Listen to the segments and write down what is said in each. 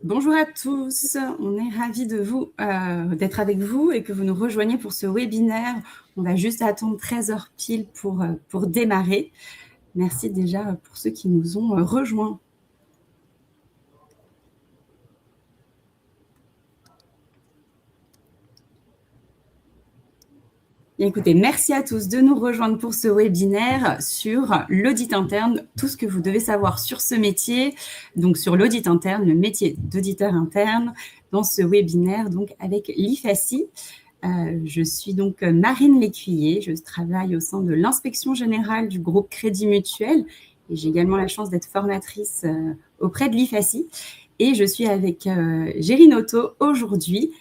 Bonjour à tous, on est ravis d'être avec vous et que vous nous rejoigniez pour ce webinaire. On va juste attendre 13h pile pour démarrer. Merci déjà pour ceux qui nous ont rejoints. Écoutez, merci à tous de nous rejoindre pour ce webinaire sur l'audit interne, tout ce que vous devez savoir sur ce métier, donc sur l'audit interne, le métier d'auditeur interne, dans ce webinaire donc avec l'IFACI. Je suis donc Marine Lécuyer, je travaille au sein de l'inspection générale du groupe Crédit Mutuel et j'ai également la chance d'être formatrice auprès de l'IFACI. Et je suis avec Géry Noto aujourd'hui,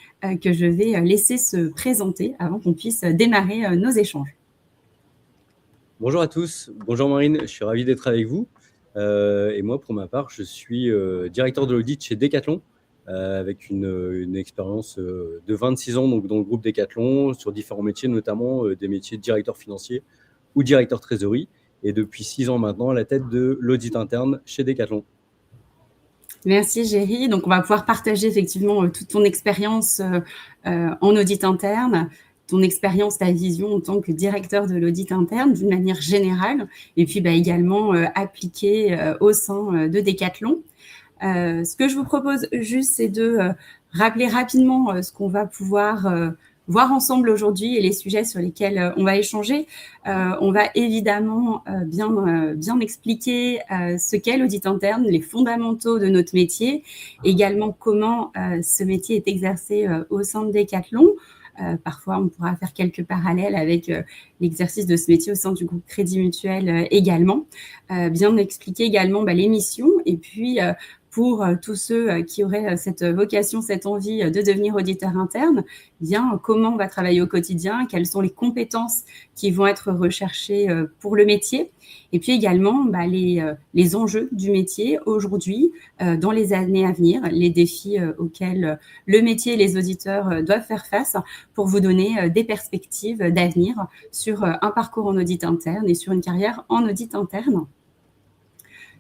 que je vais laisser se présenter avant qu'on puisse démarrer nos échanges. Bonjour à tous, bonjour Marine, je suis ravi d'être avec vous. Et moi, pour ma part, je suis directeur de l'audit chez Decathlon, avec une expérience de 26 ans donc, dans le groupe Decathlon, sur différents métiers, notamment des métiers de directeur financier ou directeur trésorerie, et depuis 6 ans maintenant à la tête de l'audit interne chez Decathlon. Merci Géry. Donc on va pouvoir partager effectivement toute ton expérience en audit interne, ton expérience, ta vision en tant que directeur de l'audit interne d'une manière générale, et puis également appliquée au sein de Decathlon. Ce que je vous propose juste, c'est de rappeler rapidement ce qu'on va pouvoir voir ensemble aujourd'hui et les sujets sur lesquels on va échanger. On va évidemment bien expliquer ce qu'est l'audit interne, les fondamentaux de notre métier, également comment ce métier est exercé au sein de Decathlon. Parfois, on pourra faire quelques parallèles avec l'exercice de ce métier au sein du groupe Crédit Mutuel également. Bien expliquer également les missions et puis pour tous ceux qui auraient cette vocation, cette envie de devenir auditeur interne, bien comment on va travailler au quotidien, quelles sont les compétences qui vont être recherchées pour le métier, et puis également les enjeux du métier aujourd'hui, dans les années à venir, les défis auxquels le métier et les auditeurs doivent faire face pour vous donner des perspectives d'avenir sur un parcours en audit interne et sur une carrière en audit interne.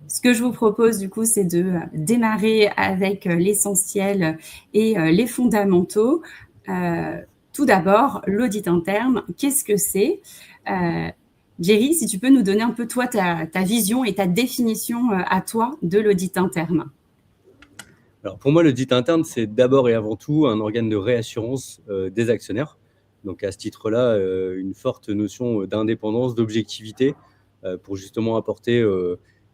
Ce que je vous propose, du coup, c'est de démarrer avec l'essentiel et les fondamentaux. Tout d'abord, l'audit interne, qu'est-ce que c'est ? Géry, si tu peux nous donner un peu, toi, ta vision et ta définition à toi de l'audit interne. Alors pour moi, l'audit interne, c'est d'abord et avant tout un organe de réassurance des actionnaires. Donc à ce titre-là, une forte notion d'indépendance, d'objectivité, pour justement apporter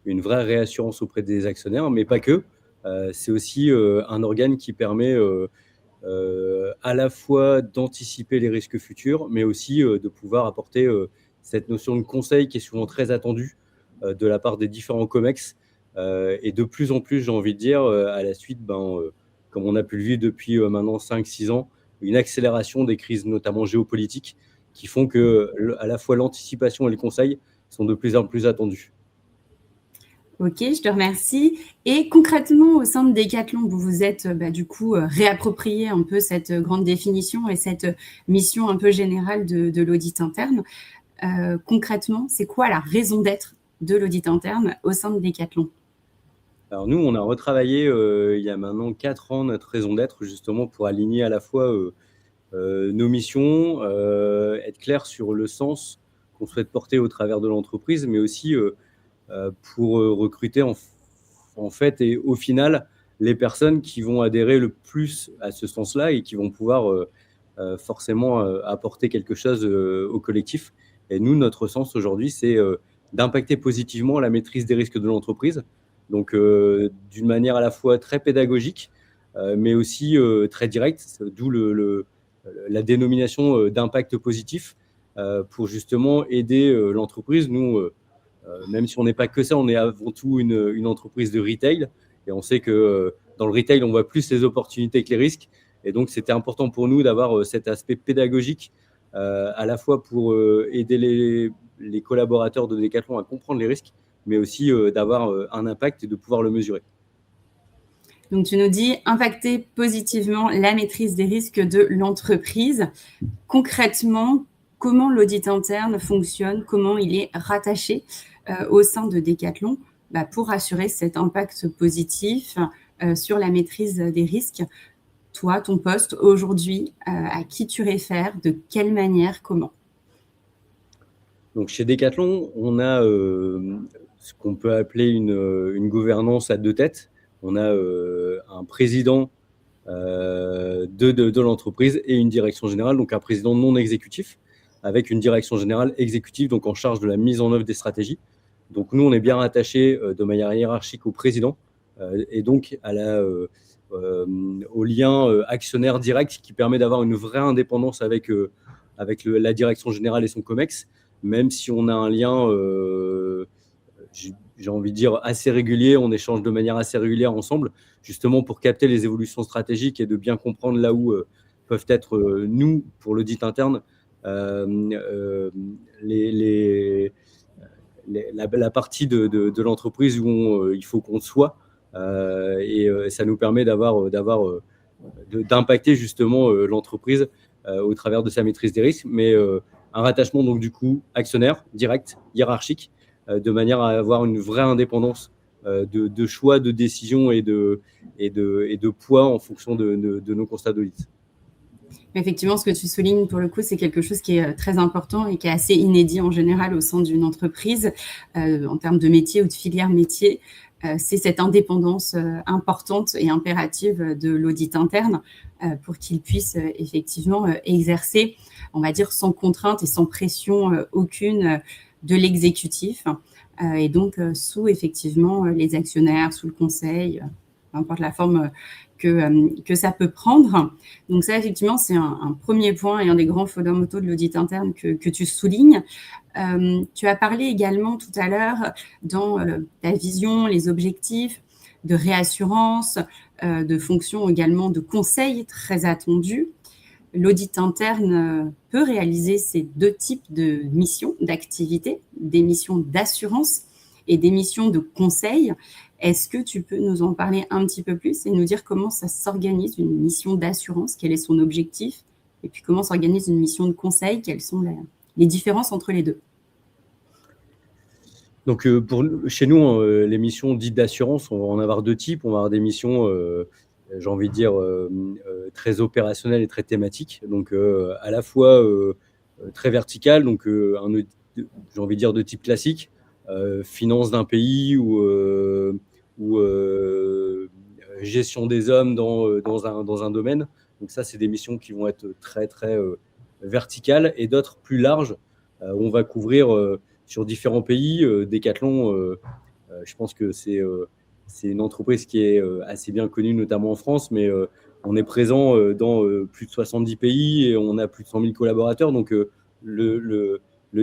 une vraie réassurance auprès des actionnaires, mais pas que. C'est aussi un organe qui permet à la fois d'anticiper les risques futurs, mais aussi de pouvoir apporter cette notion de conseil qui est souvent très attendue de la part des différents COMEX. Et de plus en plus, j'ai envie de dire, à la suite, comme on a pu le vivre depuis maintenant 5-6 ans, une accélération des crises, notamment géopolitiques, qui font que à la fois l'anticipation et le conseil sont de plus en plus attendus. Ok, je te remercie. Et concrètement, au sein de Decathlon, vous vous êtes du coup réapproprié un peu cette grande définition et cette mission un peu générale de l'audit interne. Concrètement, c'est quoi la raison d'être de l'audit interne au sein de Decathlon ? Alors nous, on a retravaillé il y a maintenant 4 ans notre raison d'être, justement pour aligner à la fois nos missions, être clair sur le sens qu'on souhaite porter au travers de l'entreprise, mais aussi pour recruter en fait et au final les personnes qui vont adhérer le plus à ce sens-là et qui vont pouvoir forcément apporter quelque chose au collectif. Et nous, notre sens aujourd'hui, c'est d'impacter positivement la maîtrise des risques de l'entreprise, donc d'une manière à la fois très pédagogique, mais aussi très directe, d'où la dénomination d'impact positif, pour justement aider l'entreprise. Nous, même si on n'est pas que ça, on est avant tout une entreprise de retail. Et on sait que dans le retail, on voit plus les opportunités que les risques. Et donc, c'était important pour nous d'avoir cet aspect pédagogique, à la fois pour aider les collaborateurs de Decathlon à comprendre les risques, mais aussi d'avoir un impact et de pouvoir le mesurer. Donc, tu nous dis impacter positivement la maîtrise des risques de l'entreprise. Concrètement, comment l'audit interne fonctionne, comment il est rattaché au sein de Decathlon pour assurer cet impact positif, sur la maîtrise des risques. Toi, ton poste aujourd'hui, à qui tu réfères, de quelle manière, comment? Donc chez Decathlon, on a ce qu'on peut appeler une gouvernance à deux têtes. On a un président de l'entreprise et une direction générale, donc un président non exécutif, avec une direction générale exécutive, donc en charge de la mise en œuvre des stratégies. Donc nous, on est bien rattaché de manière hiérarchique au président et donc au lien actionnaire direct qui permet d'avoir une vraie indépendance avec la direction générale et son COMEX, même si on a un lien, j'ai envie de dire, assez régulier, on échange de manière assez régulière ensemble, justement pour capter les évolutions stratégiques et de bien comprendre là où peuvent être, nous, pour l'audit interne, la partie de l'entreprise où il faut qu'on soit. Et ça nous permet d'impacter justement l'entreprise au travers de sa maîtrise des risques, mais un rattachement donc du coup actionnaire, direct, hiérarchique, de manière à avoir une vraie indépendance de choix, de décision et de poids en fonction de nos constats d'audit. Effectivement, ce que tu soulignes, pour le coup, c'est quelque chose qui est très important et qui est assez inédit en général au sein d'une entreprise, en termes de métier ou de filière métier. C'est cette indépendance importante et impérative de l'audit interne pour qu'il puisse effectivement exercer, on va dire, sans contrainte et sans pression aucune de l'exécutif. Et donc, sous effectivement les actionnaires, sous le conseil, peu importe la forme que ça peut prendre. Donc ça, effectivement, c'est un premier point et un des grands fondamentaux de l'audit interne que tu soulignes. Tu as parlé également tout à l'heure dans ta vision, les objectifs de réassurance, de fonction également de conseil très attendu. L'audit interne peut réaliser ces deux types de missions, d'activités, des missions d'assurance et des missions de conseil. Est-ce que tu peux nous en parler un petit peu plus et nous dire comment ça s'organise une mission d'assurance, quel est son objectif, et puis comment s'organise une mission de conseil, quelles sont les différences entre les deux? Donc chez nous, les missions dites d'assurance, on va en avoir deux types. On va avoir des missions, j'ai envie de dire, très opérationnelles et très thématiques. Donc à la fois très verticales, donc j'ai envie de dire de type classique, finance d'un pays ou gestion des hommes dans un domaine. Donc ça, c'est des missions qui vont être très, très verticales, et d'autres plus larges, où on va couvrir sur différents pays. Decathlon, je pense que c'est une entreprise qui est assez bien connue, notamment en France, mais on est présent dans plus de 70 pays et on a plus de 100 000 collaborateurs. Donc le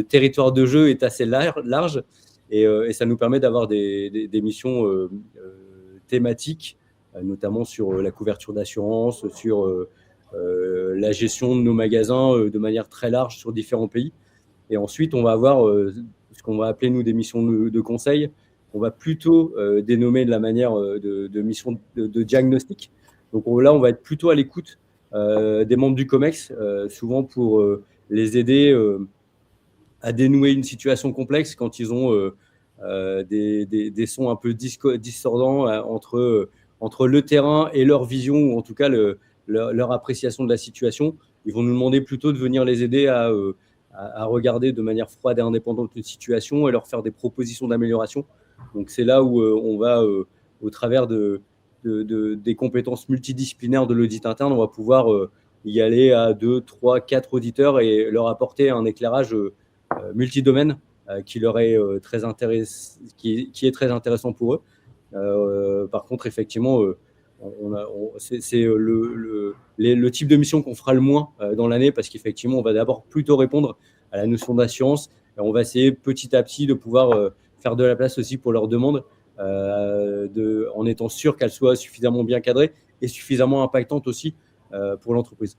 territoire de jeu est assez large, et ça nous permet d'avoir des missions thématiques, notamment sur la couverture d'assurance, sur la gestion de nos magasins de manière très large sur différents pays. Et ensuite, on va avoir ce qu'on va appeler, nous, des missions de conseil. On va plutôt dénommer de la manière de missions de diagnostic. Donc là, on va être plutôt à l'écoute des membres du COMEX, souvent pour les aider à dénouer une situation complexe quand ils ont des sons un peu dissordants entre le terrain et leur vision, ou en tout cas leur appréciation de la situation. Ils vont nous demander plutôt de venir les aider à regarder de manière froide et indépendante une situation et leur faire des propositions d'amélioration. Donc c'est là où on va, au travers des compétences multidisciplinaires de l'audit interne, on va pouvoir y aller à 2, 3, 4 auditeurs et leur apporter un éclairage multidomaine qui est très intéressant pour eux. Par contre, effectivement, c'est le type de mission qu'on fera le moins dans l'année, parce qu'effectivement, on va d'abord plutôt répondre à la notion d'assurance, et on va essayer petit à petit de pouvoir faire de la place aussi pour leurs demandes, en étant sûr qu'elles soient suffisamment bien cadrées et suffisamment impactantes aussi pour l'entreprise.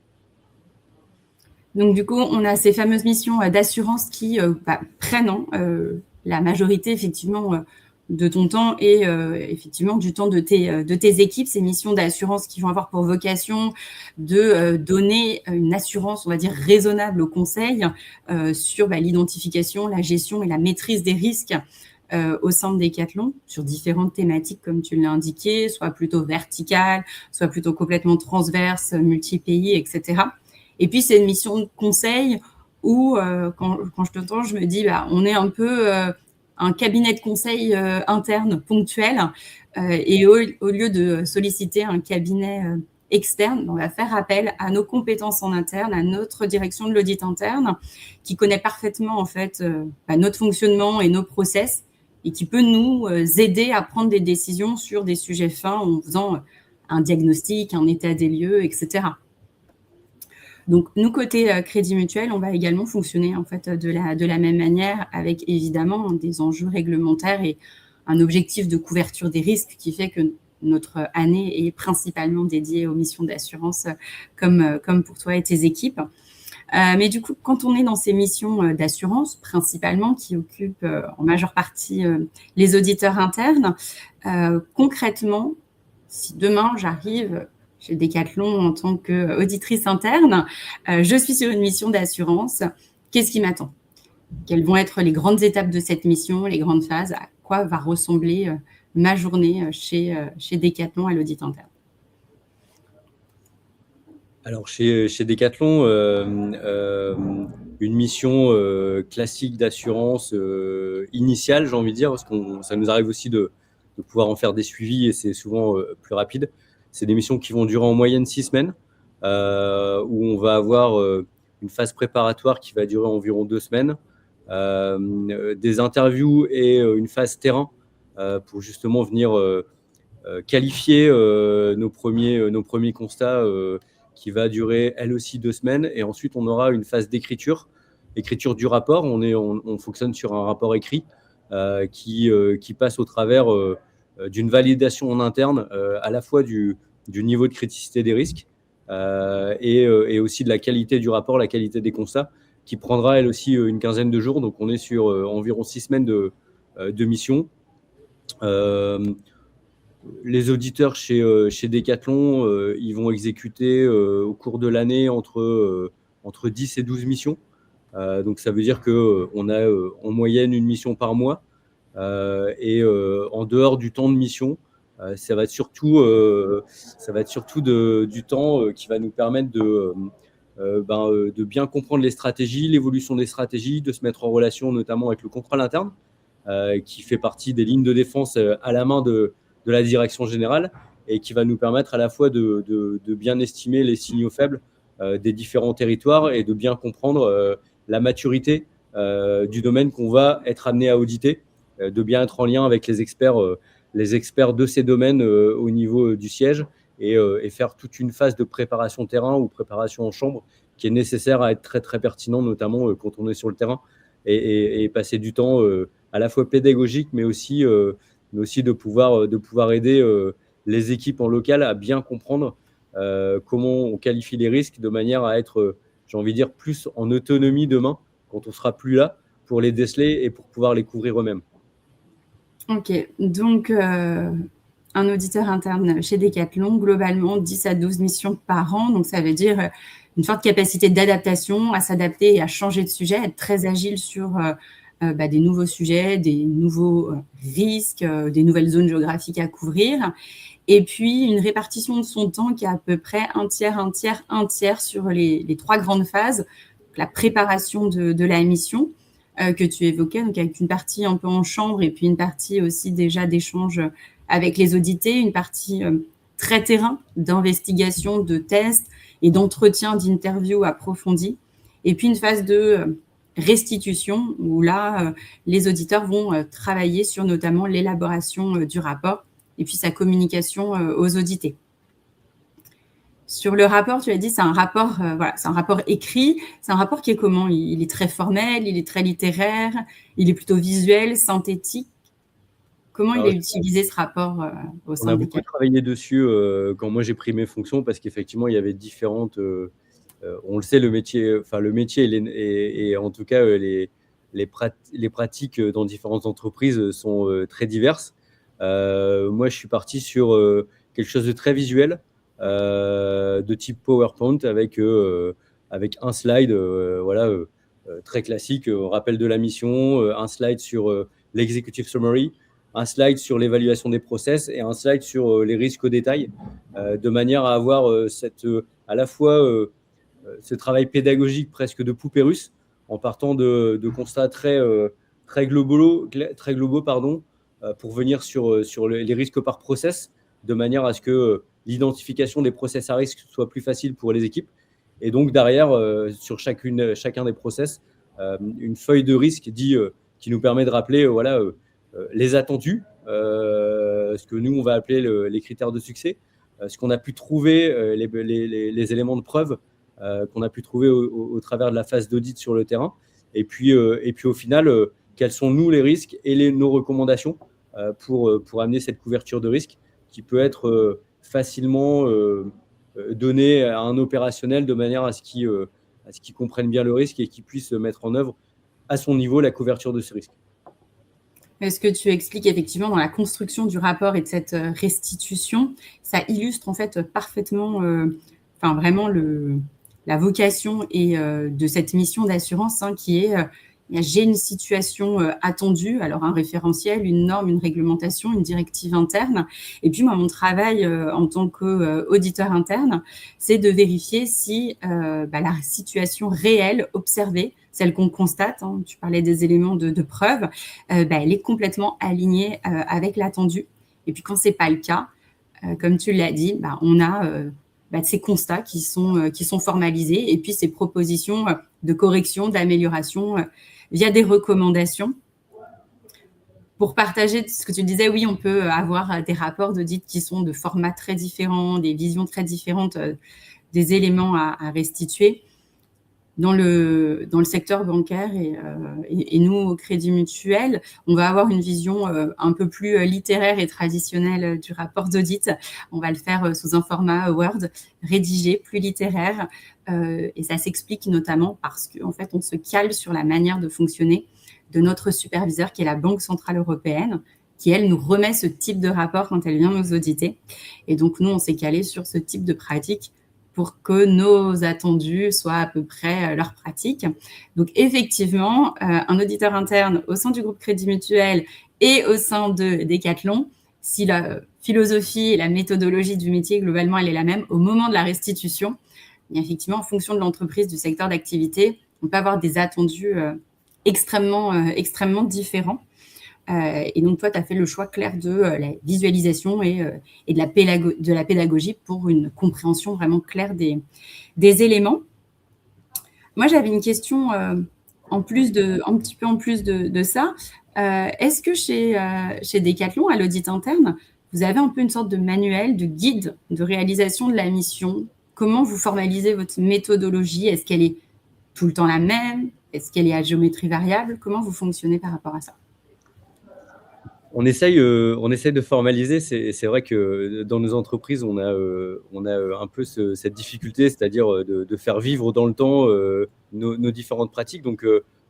Donc du coup, on a ces fameuses missions d'assurance qui prennent la majorité effectivement de ton temps et effectivement du temps de tes équipes, ces missions d'assurance qui vont avoir pour vocation de donner une assurance, on va dire, raisonnable au conseil sur l'identification, la gestion et la maîtrise des risques au sein de Decathlon, sur différentes thématiques, comme tu l'as indiqué, soit plutôt verticales, soit plutôt complètement transverses, multi-pays, etc. Et puis, c'est une mission de conseil où, quand je t'entends, je me dis, on est un peu un cabinet de conseil interne ponctuel, et au lieu de solliciter un cabinet externe, on va faire appel à nos compétences en interne, à notre direction de l'audit interne, qui connaît parfaitement en fait notre fonctionnement et nos process, et qui peut nous aider à prendre des décisions sur des sujets fins en faisant un diagnostic, un état des lieux, etc. Donc, nous, côté Crédit Mutuel, on va également fonctionner en fait de la même manière, avec évidemment des enjeux réglementaires et un objectif de couverture des risques qui fait que notre année est principalement dédiée aux missions d'assurance, comme pour toi et tes équipes. Mais du coup, quand on est dans ces missions d'assurance, principalement, qui occupent en majeure partie les auditeurs internes, concrètement, si demain j'arrive chez Decathlon en tant qu'auditrice interne, je suis sur une mission d'assurance, qu'est-ce qui m'attend? Quelles vont être les grandes étapes de cette mission, les grandes phases? À quoi va ressembler ma journée chez Decathlon à l'audit interne? Alors, chez Decathlon, une mission classique d'assurance initiale, j'ai envie de dire, parce que ça nous arrive aussi de pouvoir en faire des suivis et c'est souvent plus rapide. C'est des missions qui vont durer en moyenne 6 semaines, où on va avoir une phase préparatoire qui va durer environ 2 semaines, des interviews et une phase terrain pour justement venir qualifier nos premiers constats qui va durer elle aussi 2 semaines. Et ensuite, on aura une phase d'écriture du rapport. On fonctionne sur un rapport écrit qui passe au travers d'une validation en interne, à la fois du niveau de criticité des risques et aussi de la qualité du rapport, la qualité des constats, qui prendra elle aussi une quinzaine de jours. Donc, on est sur environ 6 semaines de mission. Les auditeurs chez Decathlon, ils vont exécuter au cours de l'année entre 10 et 12 missions. Donc, ça veut dire qu'on a en moyenne une mission par mois. Et en dehors du temps de mission, ça va être surtout du temps qui va nous permettre de bien comprendre les stratégies, l'évolution des stratégies, de se mettre en relation notamment avec le contrôle interne, qui fait partie des lignes de défense à la main de la direction générale et qui va nous permettre à la fois de bien estimer les signaux faibles des différents territoires et de bien comprendre la maturité du domaine qu'on va être amené à auditer, de bien être en lien avec les experts de ces domaines au niveau du siège et faire toute une phase de préparation terrain ou préparation en chambre qui est nécessaire à être très, très pertinent, notamment quand on est sur le terrain et passer du temps à la fois pédagogique, mais aussi de pouvoir aider les équipes en local à bien comprendre comment on qualifie les risques de manière à être, j'ai envie de dire, plus en autonomie demain, quand on sera plus là, pour les déceler et pour pouvoir les couvrir eux-mêmes. Ok, donc un auditeur interne chez Decathlon, globalement 10 à 12 missions par an, donc ça veut dire une forte capacité d'adaptation, à s'adapter et à changer de sujet, être très agile sur des nouveaux sujets, des nouveaux risques, des nouvelles zones géographiques à couvrir, et puis une répartition de son temps qui est à peu près un tiers sur les 3 grandes phases, la préparation de la mission, que tu évoquais, donc avec une partie un peu en chambre et puis une partie aussi déjà d'échange avec les audités, une partie très terrain, d'investigation, de tests et d'entretien, d'interviews approfondies, et puis une phase de restitution où là, les auditeurs vont travailler sur notamment l'élaboration du rapport et puis sa communication aux audités. Sur le rapport, tu as dit, c'est un rapport écrit. C'est un rapport qui est comment? Il est très formel, il est très littéraire, il est plutôt visuel, synthétique. Comment il est utilisé ce rapport au sein On a de beaucoup Decathlon? travaillé dessus quand moi j'ai pris mes fonctions, parce qu'effectivement il y avait différentes. On le sait, le métier et en tout cas les pratiques dans différentes entreprises sont très diverses. Moi, je suis parti sur quelque chose de très visuel, de type PowerPoint, avec un slide, très classique, rappel de la mission, un slide sur l'executive summary, un slide sur l'évaluation des process et un slide sur les risques au détail, de manière à avoir à la fois ce travail pédagogique presque de poupée russe, en partant de constats très globaux, pour venir sur les risques par process, de manière à ce que l'identification des process à risque soit plus facile pour les équipes. Et donc derrière, sur chacun des process, une feuille de risque qui nous permet de rappeler les attendus, ce que nous, on va appeler les critères de succès, ce qu'on a pu trouver, les éléments de preuve qu'on a pu trouver au travers de la phase d'audit sur le terrain. Et puis au final, quels sont, nous, les risques et nos recommandations pour amener cette couverture de risque qui peut être facilement donnée à un opérationnel de manière à ce qu'il comprenne bien le risque et qu'il puisse mettre en œuvre à son niveau la couverture de ce risque. Ce que tu expliques effectivement dans la construction du rapport et de cette restitution, ça illustre en fait parfaitement vraiment la vocation et de cette mission d'assurance qui est j'ai une situation attendue, alors un référentiel, une norme, une réglementation, une directive interne. Et puis moi, mon travail en tant qu'auditeur interne, c'est de vérifier si la situation réelle observée, celle qu'on constate, tu parlais des éléments de preuve, elle est complètement alignée avec l'attendu. Et puis quand c'est pas le cas, comme tu l'as dit, on a ces constats qui sont formalisés et puis ces propositions de correction, d'amélioration via des recommandations. Pour partager ce que tu disais, oui, on peut avoir des rapports d'audit qui sont de formats très différents, des visions très différentes des éléments à restituer. Dans le secteur bancaire et nous, au Crédit Mutuel, on va avoir une vision un peu plus littéraire et traditionnelle du rapport d'audit. On va le faire sous un format Word rédigé, plus littéraire. Et ça s'explique notamment parce qu'en fait, on se cale sur la manière de fonctionner de notre superviseur, qui est la Banque Centrale Européenne, qui, elle, nous remet ce type de rapport quand elle vient nous auditer. Et donc, nous, on s'est calé sur ce type de pratique pour que nos attendus soient à peu près leurs pratiques. Donc, effectivement, un auditeur interne au sein du groupe Crédit Mutuel et au sein de Decathlon, si la philosophie et la méthodologie du métier, globalement, elle est la même, au moment de la restitution, et effectivement, en fonction de l'entreprise, du secteur d'activité, on peut avoir des attendus extrêmement différents. Et donc, toi, tu as fait le choix clair de la visualisation et de la pédagogie pour une compréhension vraiment claire des éléments. Moi, j'avais une question un petit peu en plus de ça. Est-ce que chez Decathlon, à l'audit interne, vous avez un peu une sorte de manuel, de guide de réalisation de la mission? Comment vous formalisez votre méthodologie? Est-ce qu'elle est tout le temps la même? Est-ce qu'elle est à géométrie variable? Comment vous fonctionnez par rapport à ça? On essaye de formaliser. C'est vrai que dans nos entreprises, on a un peu cette difficulté, c'est-à-dire de faire vivre dans le temps nos différentes pratiques. Donc,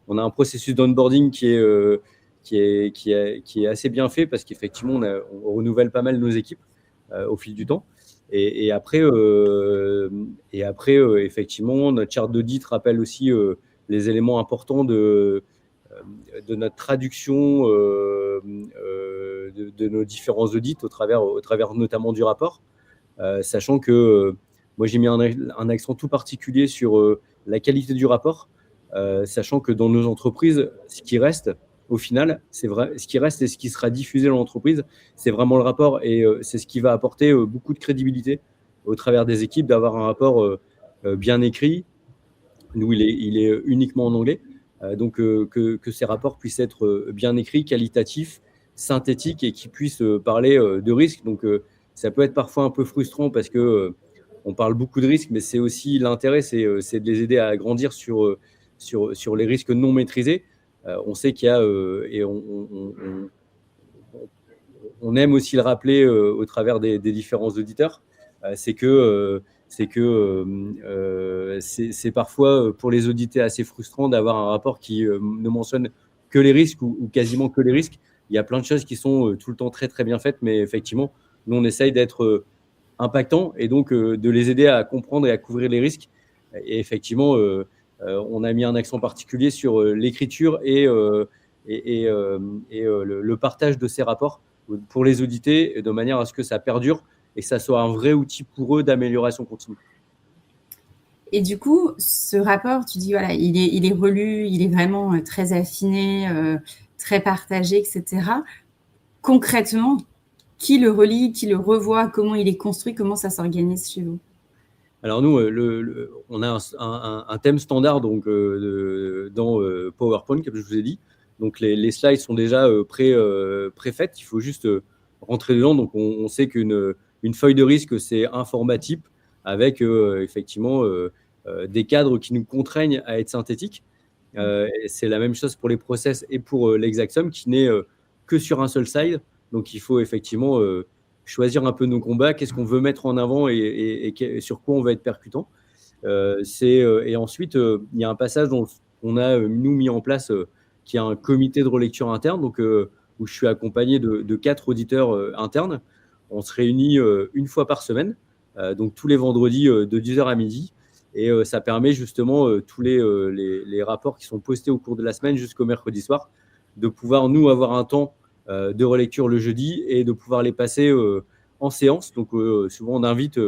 on a un processus d'onboarding qui est assez bien fait parce qu'effectivement, on renouvelle pas mal nos équipes au fil du temps. Et après, effectivement, notre charte d'audit rappelle aussi les éléments importants de notre traduction de nos différents audits au travers notamment du rapport, sachant que moi j'ai mis un accent tout particulier sur la qualité du rapport, sachant que dans nos entreprises, ce qui reste au final, c'est vrai, ce qui reste et ce qui sera diffusé dans l'entreprise, c'est vraiment le rapport, et c'est ce qui va apporter beaucoup de crédibilité au travers des équipes, d'avoir un rapport bien écrit. Nous, il est uniquement en anglais. Donc, que ces rapports puissent être bien écrits, qualitatifs, synthétiques et qui puissent parler de risques. Donc, ça peut être parfois un peu frustrant parce qu'on parle beaucoup de risques, mais c'est aussi l'intérêt, c'est de les aider à grandir sur les risques non maîtrisés. On sait qu'il y a, et on aime aussi le rappeler au travers des différents auditeurs, c'est parfois pour les auditeurs assez frustrant d'avoir un rapport qui ne mentionne que les risques ou quasiment que les risques. Il y a plein de choses qui sont tout le temps très très bien faites, mais effectivement, nous on essaye d'être impactant et donc de les aider à comprendre et à couvrir les risques. Et effectivement, on a mis un accent particulier sur l'écriture et le partage de ces rapports pour les auditer de manière à ce que ça perdure et que ça soit un vrai outil pour eux d'amélioration continue. Et du coup, ce rapport, tu dis, voilà, il est relu, il est vraiment très affiné, très partagé, etc. Concrètement, qui le relit, qui le revoit, comment il est construit, comment ça s'organise chez vous? Alors nous, on a un thème standard donc, dans PowerPoint, comme je vous ai dit. Donc les slides sont déjà préfaites. Il faut juste rentrer dedans. Donc on sait qu'une feuille de risque, c'est un format type avec effectivement des cadres qui nous contraignent à être synthétiques. Et c'est la même chose pour les process et pour l'exact-sum qui n'est que sur un seul slide. Donc il faut effectivement choisir un peu nos combats, qu'est-ce qu'on veut mettre en avant et sur quoi on va être percutant. Et ensuite, il y a un passage qu'on a nous mis en place qui est un comité de relecture interne, donc, où je suis accompagné de 4 auditeurs internes. On se réunit une fois par semaine, donc tous les vendredis de 10h à midi. Et ça permet justement tous les rapports qui sont postés au cours de la semaine jusqu'au mercredi soir de pouvoir, nous, avoir un temps de relecture le jeudi et de pouvoir les passer en séance. Donc, souvent, on invite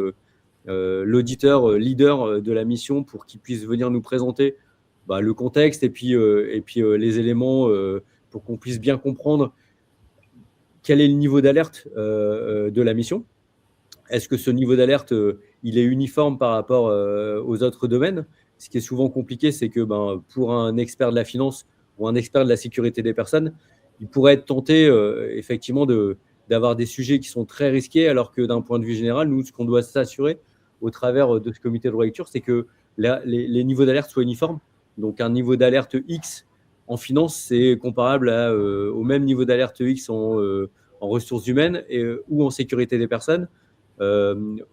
l'auditeur leader de la mission pour qu'il puisse venir nous présenter le contexte et puis les éléments pour qu'on puisse bien comprendre quel est le niveau d'alerte de la mission. Est-ce que ce niveau d'alerte, il est uniforme par rapport aux autres domaines? Ce qui est souvent compliqué, c'est que pour un expert de la finance ou un expert de la sécurité des personnes, il pourrait être tenté effectivement d'avoir des sujets qui sont très risqués, alors que d'un point de vue général, nous, ce qu'on doit s'assurer au travers de ce comité de relecture, c'est que les niveaux d'alerte soient uniformes. Donc un niveau d'alerte X en finance, c'est comparable au même niveau d'alerte X en ressources humaines ou en sécurité des personnes.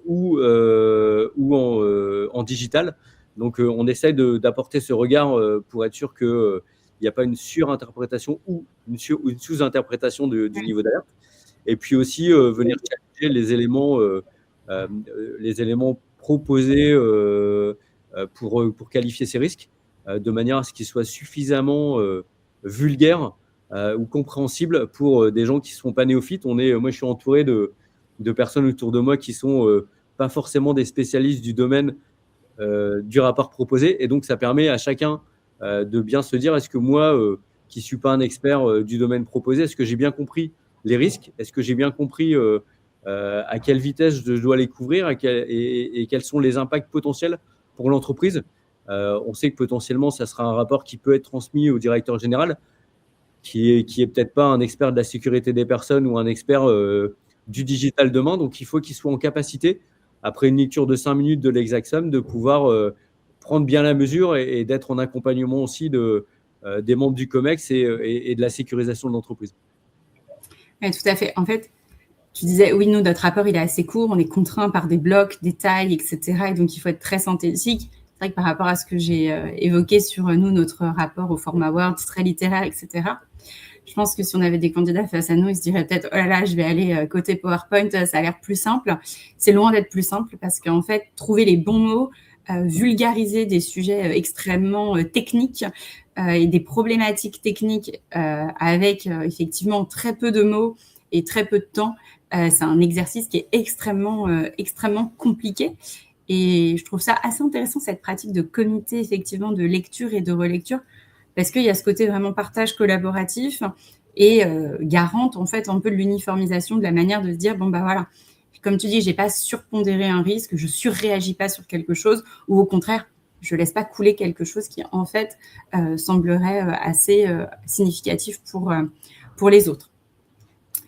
Ou en digital. Donc, on essaie d'apporter ce regard pour être sûr qu'il n'y a pas une surinterprétation ou une sous-interprétation du niveau d'alerte. Et puis aussi, venir challenger les éléments proposés pour qualifier ces risques, de manière à ce qu'ils soient suffisamment vulgaires ou compréhensibles pour des gens qui ne sont pas néophytes. Moi, je suis entouré de personnes autour de moi qui sont pas forcément des spécialistes du domaine du rapport proposé. Et donc, ça permet à chacun de bien se dire, est-ce que moi, qui ne suis pas un expert du domaine proposé, est-ce que j'ai bien compris les risques? Est-ce que j'ai bien compris à quelle vitesse je dois les couvrir et quels sont les impacts potentiels pour l'entreprise? On sait que potentiellement, ça sera un rapport qui peut être transmis au directeur général, qui est peut-être pas un expert de la sécurité des personnes ou un expert du digital demain. Donc, il faut qu'il soit en capacité, après une lecture de 5 minutes de l'exact-sum, de pouvoir prendre bien la mesure et d'être en accompagnement aussi des membres du COMEX et de la sécurisation de l'entreprise. Oui, tout à fait. En fait, tu disais, oui, nous, notre rapport, il est assez court, on est contraint par des blocs, des tailles, etc. Et donc, il faut être très synthétique. C'est vrai que par rapport à ce que j'ai évoqué sur nous, notre rapport au format Word, très littéraire, etc., je pense que si on avait des candidats face à nous, ils se diraient peut-être, oh là là, je vais aller côté PowerPoint, ça a l'air plus simple. C'est loin d'être plus simple parce qu'en fait, trouver les bons mots, vulgariser des sujets extrêmement techniques et des problématiques techniques avec effectivement très peu de mots et très peu de temps, c'est un exercice qui est extrêmement compliqué. Et je trouve ça assez intéressant, cette pratique de comité, effectivement, de lecture et de relecture, parce qu'il y a ce côté vraiment partage collaboratif et garante, en fait, un peu de l'uniformisation de la manière de se dire, bon, voilà, comme tu dis, je n'ai pas surpondéré un risque, je ne surréagis pas sur quelque chose, ou au contraire, je ne laisse pas couler quelque chose qui, en fait, semblerait assez significatif pour les autres.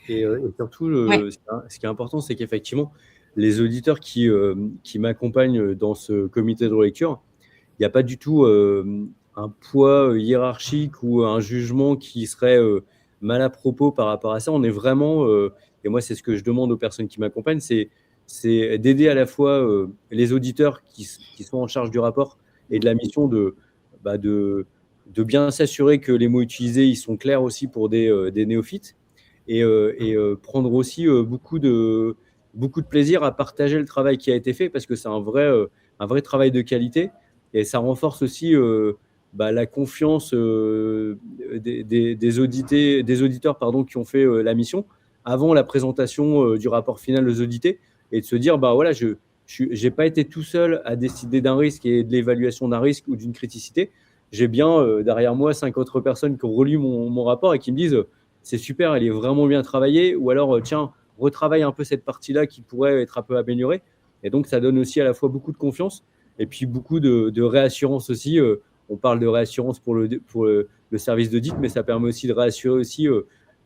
Et surtout, ce qui est important, c'est qu'effectivement, les auditeurs qui m'accompagnent dans ce comité de relecture, il n'y a pas du tout un poids hiérarchique ou un jugement qui serait mal à propos par rapport à ça. On est vraiment, et moi, c'est ce que je demande aux personnes qui m'accompagnent, c'est d'aider à la fois les auditeurs qui sont en charge du rapport et de la mission de bien s'assurer que les mots utilisés, ils sont clairs aussi pour des néophytes. Et prendre aussi beaucoup de plaisir à partager le travail qui a été fait, parce que c'est un vrai travail de qualité et ça renforce aussi la confiance des auditeurs qui ont fait la mission avant la présentation du rapport final aux audités, et de se dire, voilà, je n'ai pas été tout seul à décider d'un risque et de l'évaluation d'un risque ou d'une criticité. J'ai bien derrière moi 5 autres personnes qui ont relu mon rapport et qui me disent c'est super, elle est vraiment bien travaillée, ou alors tiens, retravaille un peu cette partie-là qui pourrait être un peu améliorée. Et donc, ça donne aussi à la fois beaucoup de confiance et puis beaucoup de réassurance aussi. On parle de réassurance pour le service d'audit, mais ça permet aussi de réassurer aussi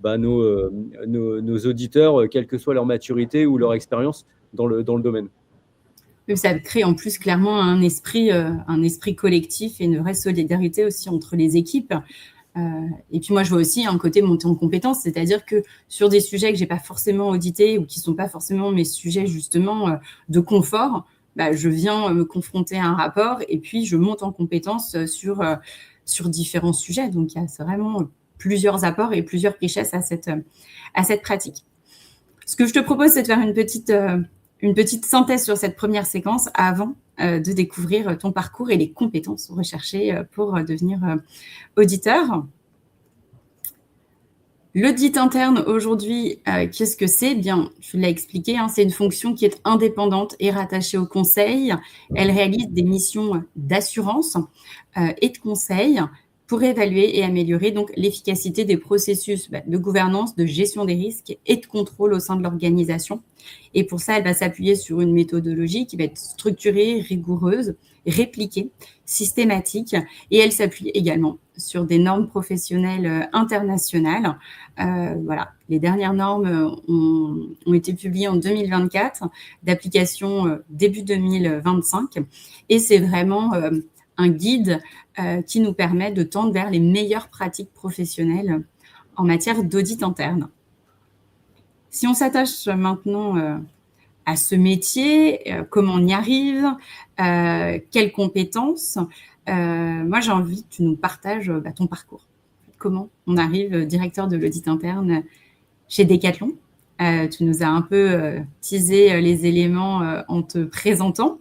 nos auditeurs, quelle que soit leur maturité ou leur expérience dans le domaine. Ça crée en plus clairement un esprit collectif et une vraie solidarité aussi entre les équipes. Et puis moi, je vois aussi un côté monter en compétence, c'est-à-dire que sur des sujets que je n'ai pas forcément audités ou qui ne sont pas forcément mes sujets justement de confort, je viens me confronter à un rapport et puis je monte en compétence sur différents sujets. Donc, il y a vraiment plusieurs apports et plusieurs richesses à cette pratique. Ce que je te propose, c'est de faire une petite synthèse sur cette première séquence avant de découvrir ton parcours et les compétences recherchées pour devenir auditeur. L'audit interne aujourd'hui, qu'est-ce que c'est ? Bien, je l'ai expliqué, c'est une fonction qui est indépendante et rattachée au conseil. Elle réalise des missions d'assurance et de conseil pour évaluer et améliorer donc l'efficacité des processus de gouvernance, de gestion des risques et de contrôle au sein de l'organisation. Et pour ça, elle va s'appuyer sur une méthodologie qui va être structurée, rigoureuse, répliquée, systématique, et elle s'appuie également sur des normes professionnelles internationales. Voilà, les dernières normes ont été publiées en 2024, d'application début 2025, et c'est vraiment un guide qui nous permet de tendre vers les meilleures pratiques professionnelles en matière d'audit interne. Si on s'attache maintenant à ce métier, comment on y arrive, quelles compétences, moi j'ai envie que tu nous partages ton parcours. Comment on arrive directeur de l'audit interne chez Decathlon. Tu nous as un peu teasé les éléments en te présentant.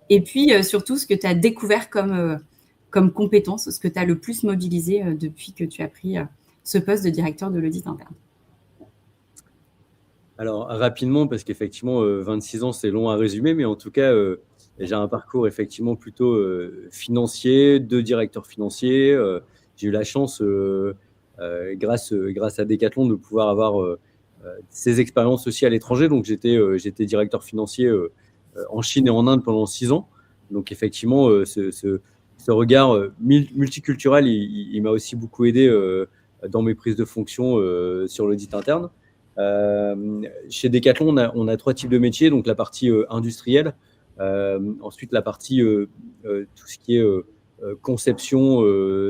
Et puis surtout ce que tu as découvert comme compétence, ce que tu as le plus mobilisé depuis que tu as pris ce poste de directeur de l'audit interne. Alors, rapidement, parce qu'effectivement, 26 ans, c'est long à résumer, mais en tout cas, j'ai un parcours effectivement plutôt financier, de directeur financier. J'ai eu la chance, grâce à Decathlon, de pouvoir avoir ces expériences aussi à l'étranger. Donc, j'étais directeur financier en Chine et en Inde pendant 6 ans. Donc, effectivement, ce regard multiculturel, il m'a aussi beaucoup aidé dans mes prises de fonction sur l'audit interne. Chez Decathlon, on a 3 types de métiers, donc la partie industrielle, ensuite la partie tout ce qui est conception,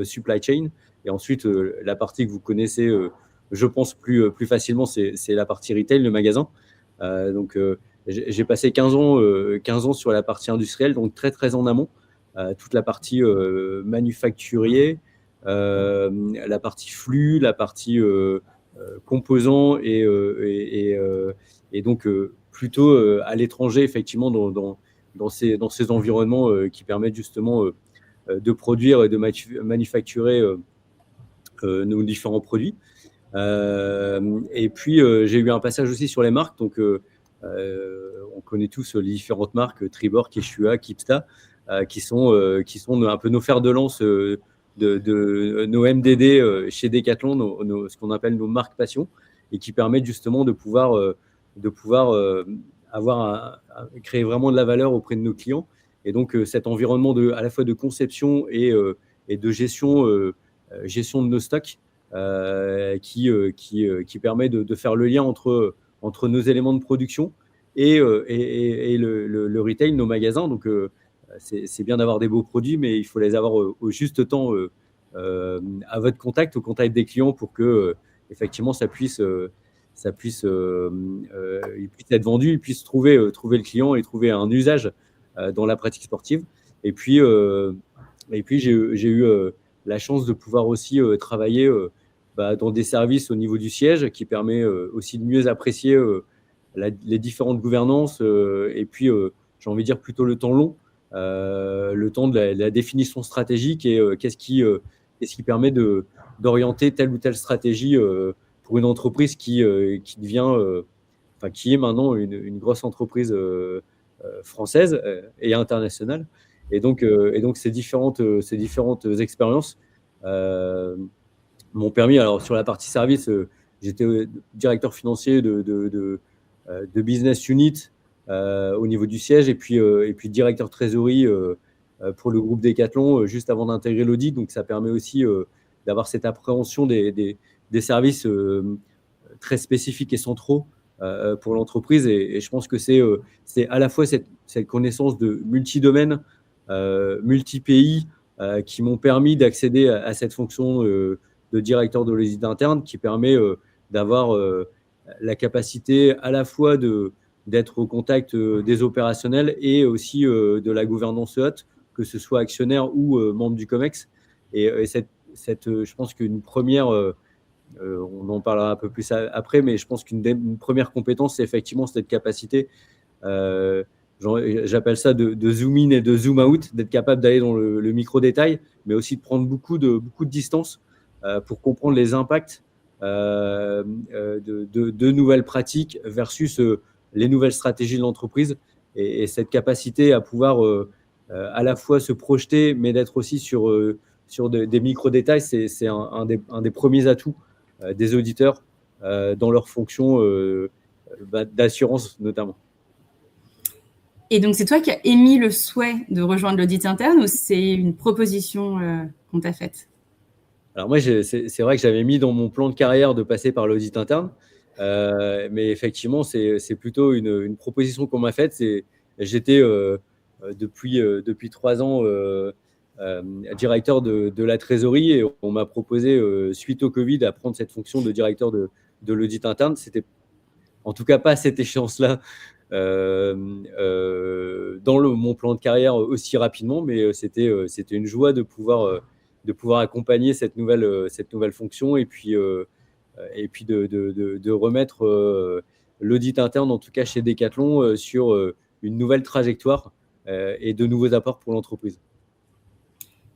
supply chain, et ensuite la partie que vous connaissez, je pense plus facilement, c'est la partie retail, le magasin. Donc j'ai passé 15 ans sur la partie industrielle, donc très en amont, toute la partie manufacturier, la partie flux, la partie composants et donc plutôt à l'étranger, effectivement, dans ces environnements qui permettent justement de produire et de manufacturer nos différents produits. Et puis j'ai eu un passage aussi sur les marques, donc on connaît tous les différentes marques, Tribord, Quechua, Kipsta, qui sont un peu nos fers de lance de nos MDD chez Decathlon, ce qu'on appelle nos marques passion, et qui permettent justement de pouvoir créer vraiment de la valeur auprès de nos clients. Et donc cet environnement à la fois de conception et de gestion de nos stocks qui permet de faire le lien entre nos éléments de production et le retail, nos magasins. Donc c'est bien d'avoir des beaux produits, mais il faut les avoir au juste temps à votre contact, au contact des clients, pour que effectivement il puisse être vendu, il puisse trouver le client et trouver un usage dans la pratique sportive. Et puis j'ai eu la chance de pouvoir aussi travailler dans des services au niveau du siège, qui permet aussi de mieux apprécier les différentes gouvernances, et puis j'ai envie de dire plutôt le temps long, le temps de la définition stratégique et qu'est-ce qui permet d'orienter telle ou telle stratégie pour une entreprise qui devient, qui est maintenant une grosse entreprise française et internationale. Et donc ces différentes expériences m'ont permis, alors sur la partie service, j'étais directeur financier de business unit au niveau du siège, et puis directeur trésorerie pour le groupe Decathlon juste avant d'intégrer l'audit. Donc ça permet aussi d'avoir cette appréhension des services très spécifiques et centraux pour l'entreprise. Et je pense que c'est à la fois cette connaissance de multi-domaines, multi-pays, qui m'ont permis d'accéder à cette fonction de directeur de l'audit interne, qui permet d'avoir la capacité à la fois d'être au contact des opérationnels et aussi de la gouvernance haute, que ce soit actionnaire ou membre du COMEX. Et je pense qu'une première, on en parlera un peu plus après, mais je pense qu'une première compétence, c'est effectivement cette capacité, j'appelle ça de zoom in et de zoom out, d'être capable d'aller dans le micro-détail, mais aussi de prendre beaucoup de distance pour comprendre les impacts de nouvelles pratiques versus les nouvelles stratégies de l'entreprise, et cette capacité à pouvoir à la fois se projeter, mais d'être aussi sur des micro-détails, c'est un des premiers atouts des auditeurs dans leur fonction d'assurance notamment. Et donc, c'est toi qui as émis le souhait de rejoindre l'audit interne, ou c'est une proposition qu'on t'a faite? Alors moi, c'est vrai que j'avais mis dans mon plan de carrière de passer par l'audit interne, mais effectivement, c'est plutôt une proposition qu'on m'a faite. J'étais depuis 3 ans directeur de la trésorerie, et on m'a proposé, suite au Covid, à prendre cette fonction de directeur de l'audit interne. C'était en tout cas pas à cette échéance-là dans mon plan de carrière aussi rapidement, mais c'était une joie de pouvoir accompagner cette nouvelle fonction, et puis de remettre l'audit interne, en tout cas chez Decathlon, sur une nouvelle trajectoire et de nouveaux apports pour l'entreprise.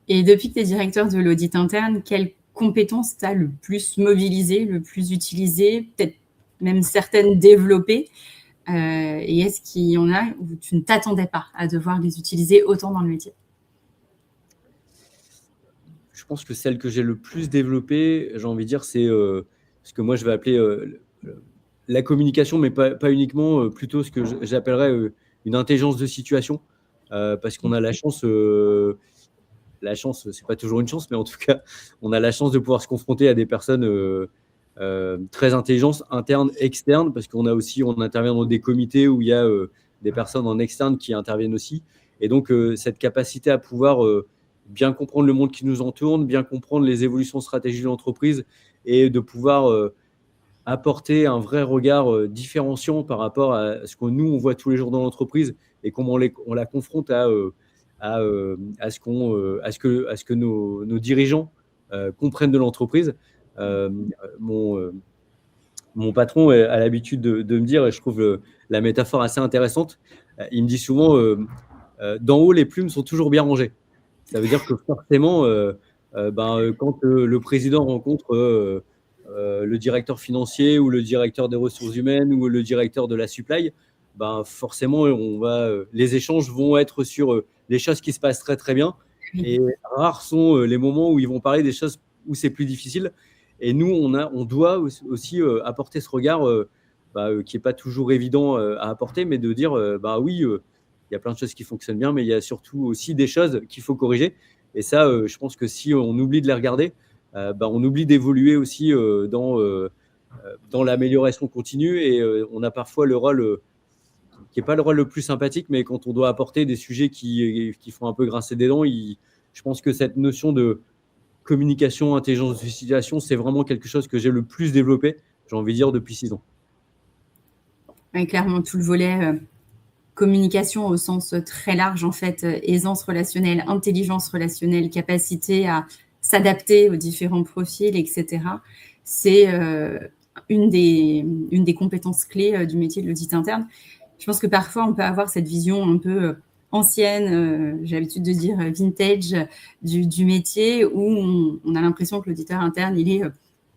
Et depuis que tu es directeur de l'audit interne, quelles compétences tu as le plus mobilisées, le plus utilisées, peut-être même certaines développées, et est-ce qu'il y en a où tu ne t'attendais pas à devoir les utiliser autant dans le métier? Je pense que celle que j'ai le plus développée, j'ai envie de dire, c'est ce que moi je vais appeler la communication, mais pas uniquement, plutôt ce que j'appellerais une intelligence de situation, parce qu'on a la chance, c'est pas toujours une chance, mais en tout cas, on a la chance de pouvoir se confronter à des personnes très intelligentes, internes, externes, parce qu'on intervient dans des comités où il y a des personnes en externe qui interviennent aussi. Et donc, cette capacité à pouvoir bien comprendre le monde qui nous entoure, bien comprendre les évolutions stratégiques de l'entreprise, et de pouvoir apporter un vrai regard différenciant par rapport à ce que nous, on voit tous les jours dans l'entreprise, et comment on la confronte à ce que nos dirigeants comprennent de l'entreprise. Mon patron a l'habitude de me dire, et je trouve la métaphore assez intéressante, il me dit souvent d'en haut, les plumes sont toujours bien rangées. Ça veut dire que forcément, quand le président rencontre le directeur financier ou le directeur des ressources humaines ou le directeur de la supply, forcément, les échanges vont être sur les choses qui se passent très très bien, et rares sont les moments où ils vont parler des choses où c'est plus difficile. Et nous, on doit aussi apporter ce regard qui n'est pas toujours évident à apporter, mais de dire oui, il y a plein de choses qui fonctionnent bien, mais il y a surtout aussi des choses qu'il faut corriger. Et ça, je pense que si on oublie de les regarder, on oublie d'évoluer aussi dans l'amélioration continue. Et on a parfois le rôle qui n'est pas le rôle le plus sympathique, mais quand on doit apporter des sujets qui font un peu grincer des dents, je pense que cette notion de communication, intelligence de situation, c'est vraiment quelque chose que j'ai le plus développé, j'ai envie de dire, depuis 6 ans. Oui, clairement, tout le volet communication au sens très large, en fait, aisance relationnelle, intelligence relationnelle, capacité à s'adapter aux différents profils, etc. C'est une des compétences clés du métier de l'audit interne. Je pense que parfois, on peut avoir cette vision un peu ancienne, j'ai l'habitude de dire vintage du métier, où on a l'impression que l'auditeur interne, il est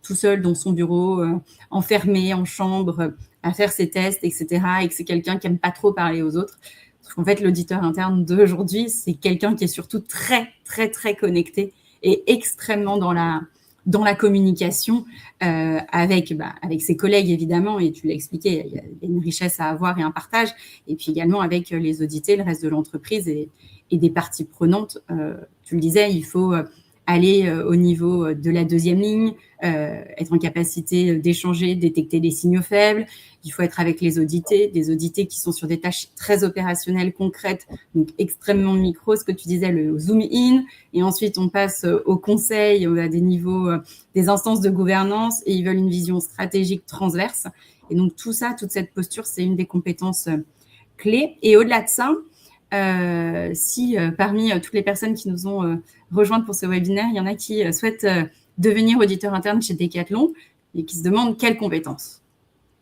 tout seul dans son bureau, enfermé en chambre, à faire ses tests, etc. Et que c'est quelqu'un qui n'aime pas trop parler aux autres. Parce qu'en fait, l'auditeur interne d'aujourd'hui, c'est quelqu'un qui est surtout très, très, très connecté et extrêmement dans la communication avec ses collègues, évidemment, et tu l'as expliqué, il y a une richesse à avoir et un partage, et puis également avec les audités, le reste de l'entreprise et des parties prenantes. Tu le disais, il faut aller au niveau de la deuxième ligne, être en capacité d'échanger, de détecter les signaux faibles. Il faut être avec les audités, des audités qui sont sur des tâches très opérationnelles, concrètes, donc extrêmement micro, ce que tu disais, le zoom in. Et ensuite, on passe au conseil, à des niveaux, des instances de gouvernance, et ils veulent une vision stratégique transverse. Et donc, tout ça, toute cette posture, c'est une des compétences clés. Et au-delà de ça, si parmi toutes les personnes qui nous ont rejointes pour ce webinaire, il y en a qui souhaitent devenir auditeur interne chez Decathlon et qui se demandent quelles compétences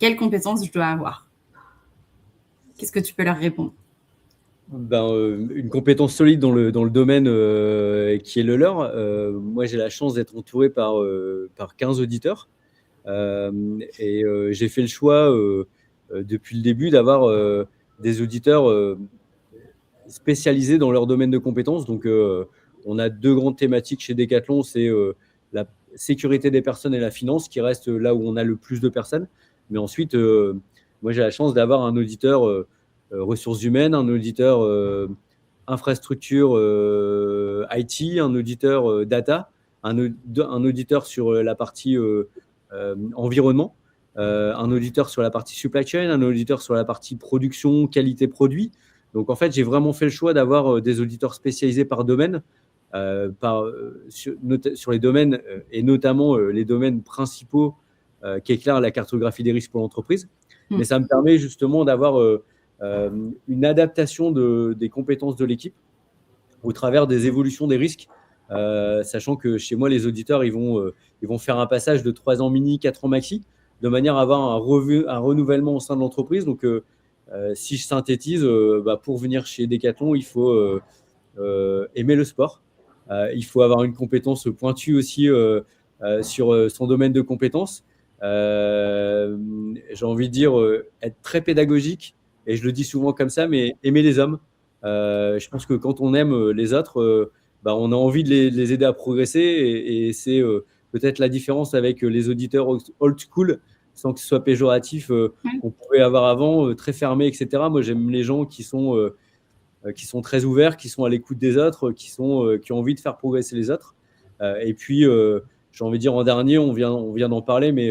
je dois avoir. Qu'est-ce que tu peux leur répondre? Une compétence solide dans le domaine qui est le leur. Moi, j'ai la chance d'être entouré par 15 auditeurs. Et j'ai fait le choix depuis le début d'avoir des auditeurs spécialisés dans leur domaine de compétences. Donc, on a 2 grandes thématiques chez Decathlon, c'est la sécurité des personnes et la finance, qui reste là où on a le plus de personnes. Mais ensuite, moi, j'ai la chance d'avoir un auditeur ressources humaines, un auditeur infrastructure IT, un auditeur data, un auditeur sur la partie environnement, un auditeur sur la partie supply chain, un auditeur sur la partie production, qualité produit. Donc, en fait, j'ai vraiment fait le choix d'avoir des auditeurs spécialisés par domaine, sur les domaines, et notamment les domaines principaux qu'éclaire la cartographie des risques pour l'entreprise. Mais ça me permet justement d'avoir une adaptation des compétences de l'équipe au travers des évolutions des risques, sachant que chez moi, les auditeurs, ils vont faire un passage de 3 ans mini, 4 ans maxi, de manière à avoir un renouvellement au sein de l'entreprise. Donc, si je synthétise, pour venir chez Decathlon, il faut aimer le sport. Il faut avoir une compétence pointue aussi sur son domaine de compétences. J'ai envie de dire être très pédagogique, et je le dis souvent comme ça, mais aimer les hommes. Je pense que quand on aime les autres, on a envie de les aider à progresser, et c'est peut-être la différence avec les auditeurs old school, sans que ce soit péjoratif, qu'on pouvait avoir avant, très fermé, etc. Moi, j'aime les gens qui sont très ouverts, qui sont à l'écoute des autres, qui ont envie de faire progresser les autres. Et puis, j'ai envie de dire en dernier, on vient d'en parler, mais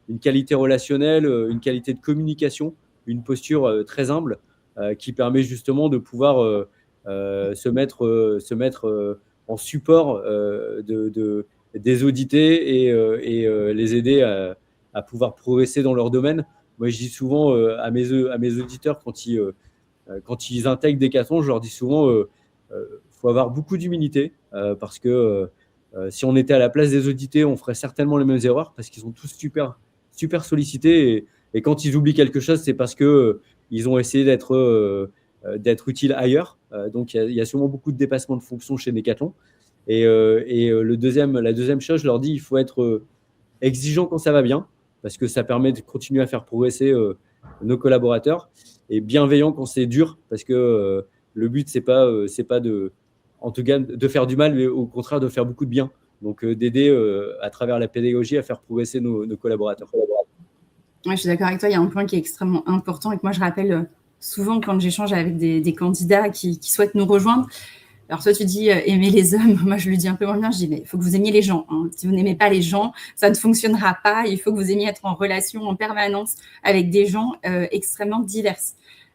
une qualité relationnelle, une qualité de communication, une posture très humble, qui permet justement de pouvoir se mettre en support des audités, et les aider à pouvoir progresser dans leur domaine. Moi, je dis souvent à mes auditeurs, quand ils intègrent Decathlon, je leur dis souvent faut avoir beaucoup d'humilité, parce que si on était à la place des audités, on ferait certainement les mêmes erreurs, parce qu'ils sont tous super, super sollicités, et quand ils oublient quelque chose, c'est parce que ils ont essayé d'être utiles ailleurs. Donc, il y a sûrement beaucoup de dépassements de fonctions chez Decathlon. Et la deuxième chose, je leur dis, il faut être exigeant quand ça va bien, parce que ça permet de continuer à faire progresser nos collaborateurs, et bienveillant quand c'est dur, parce que le but, c'est pas en tout cas, de faire du mal, mais au contraire, de faire beaucoup de bien. Donc, d'aider à travers la pédagogie à faire progresser nos collaborateurs. Ouais, je suis d'accord avec toi. Il y a un point qui est extrêmement important, et que moi, je rappelle souvent quand j'échange avec des candidats qui souhaitent nous rejoindre. Alors, toi, tu dis aimer les hommes. Moi, je le dis un peu moins bien. Je dis, mais il faut que vous aimiez les gens. Hein. Si vous n'aimez pas les gens, ça ne fonctionnera pas. Il faut que vous aimiez être en relation en permanence avec des gens extrêmement divers,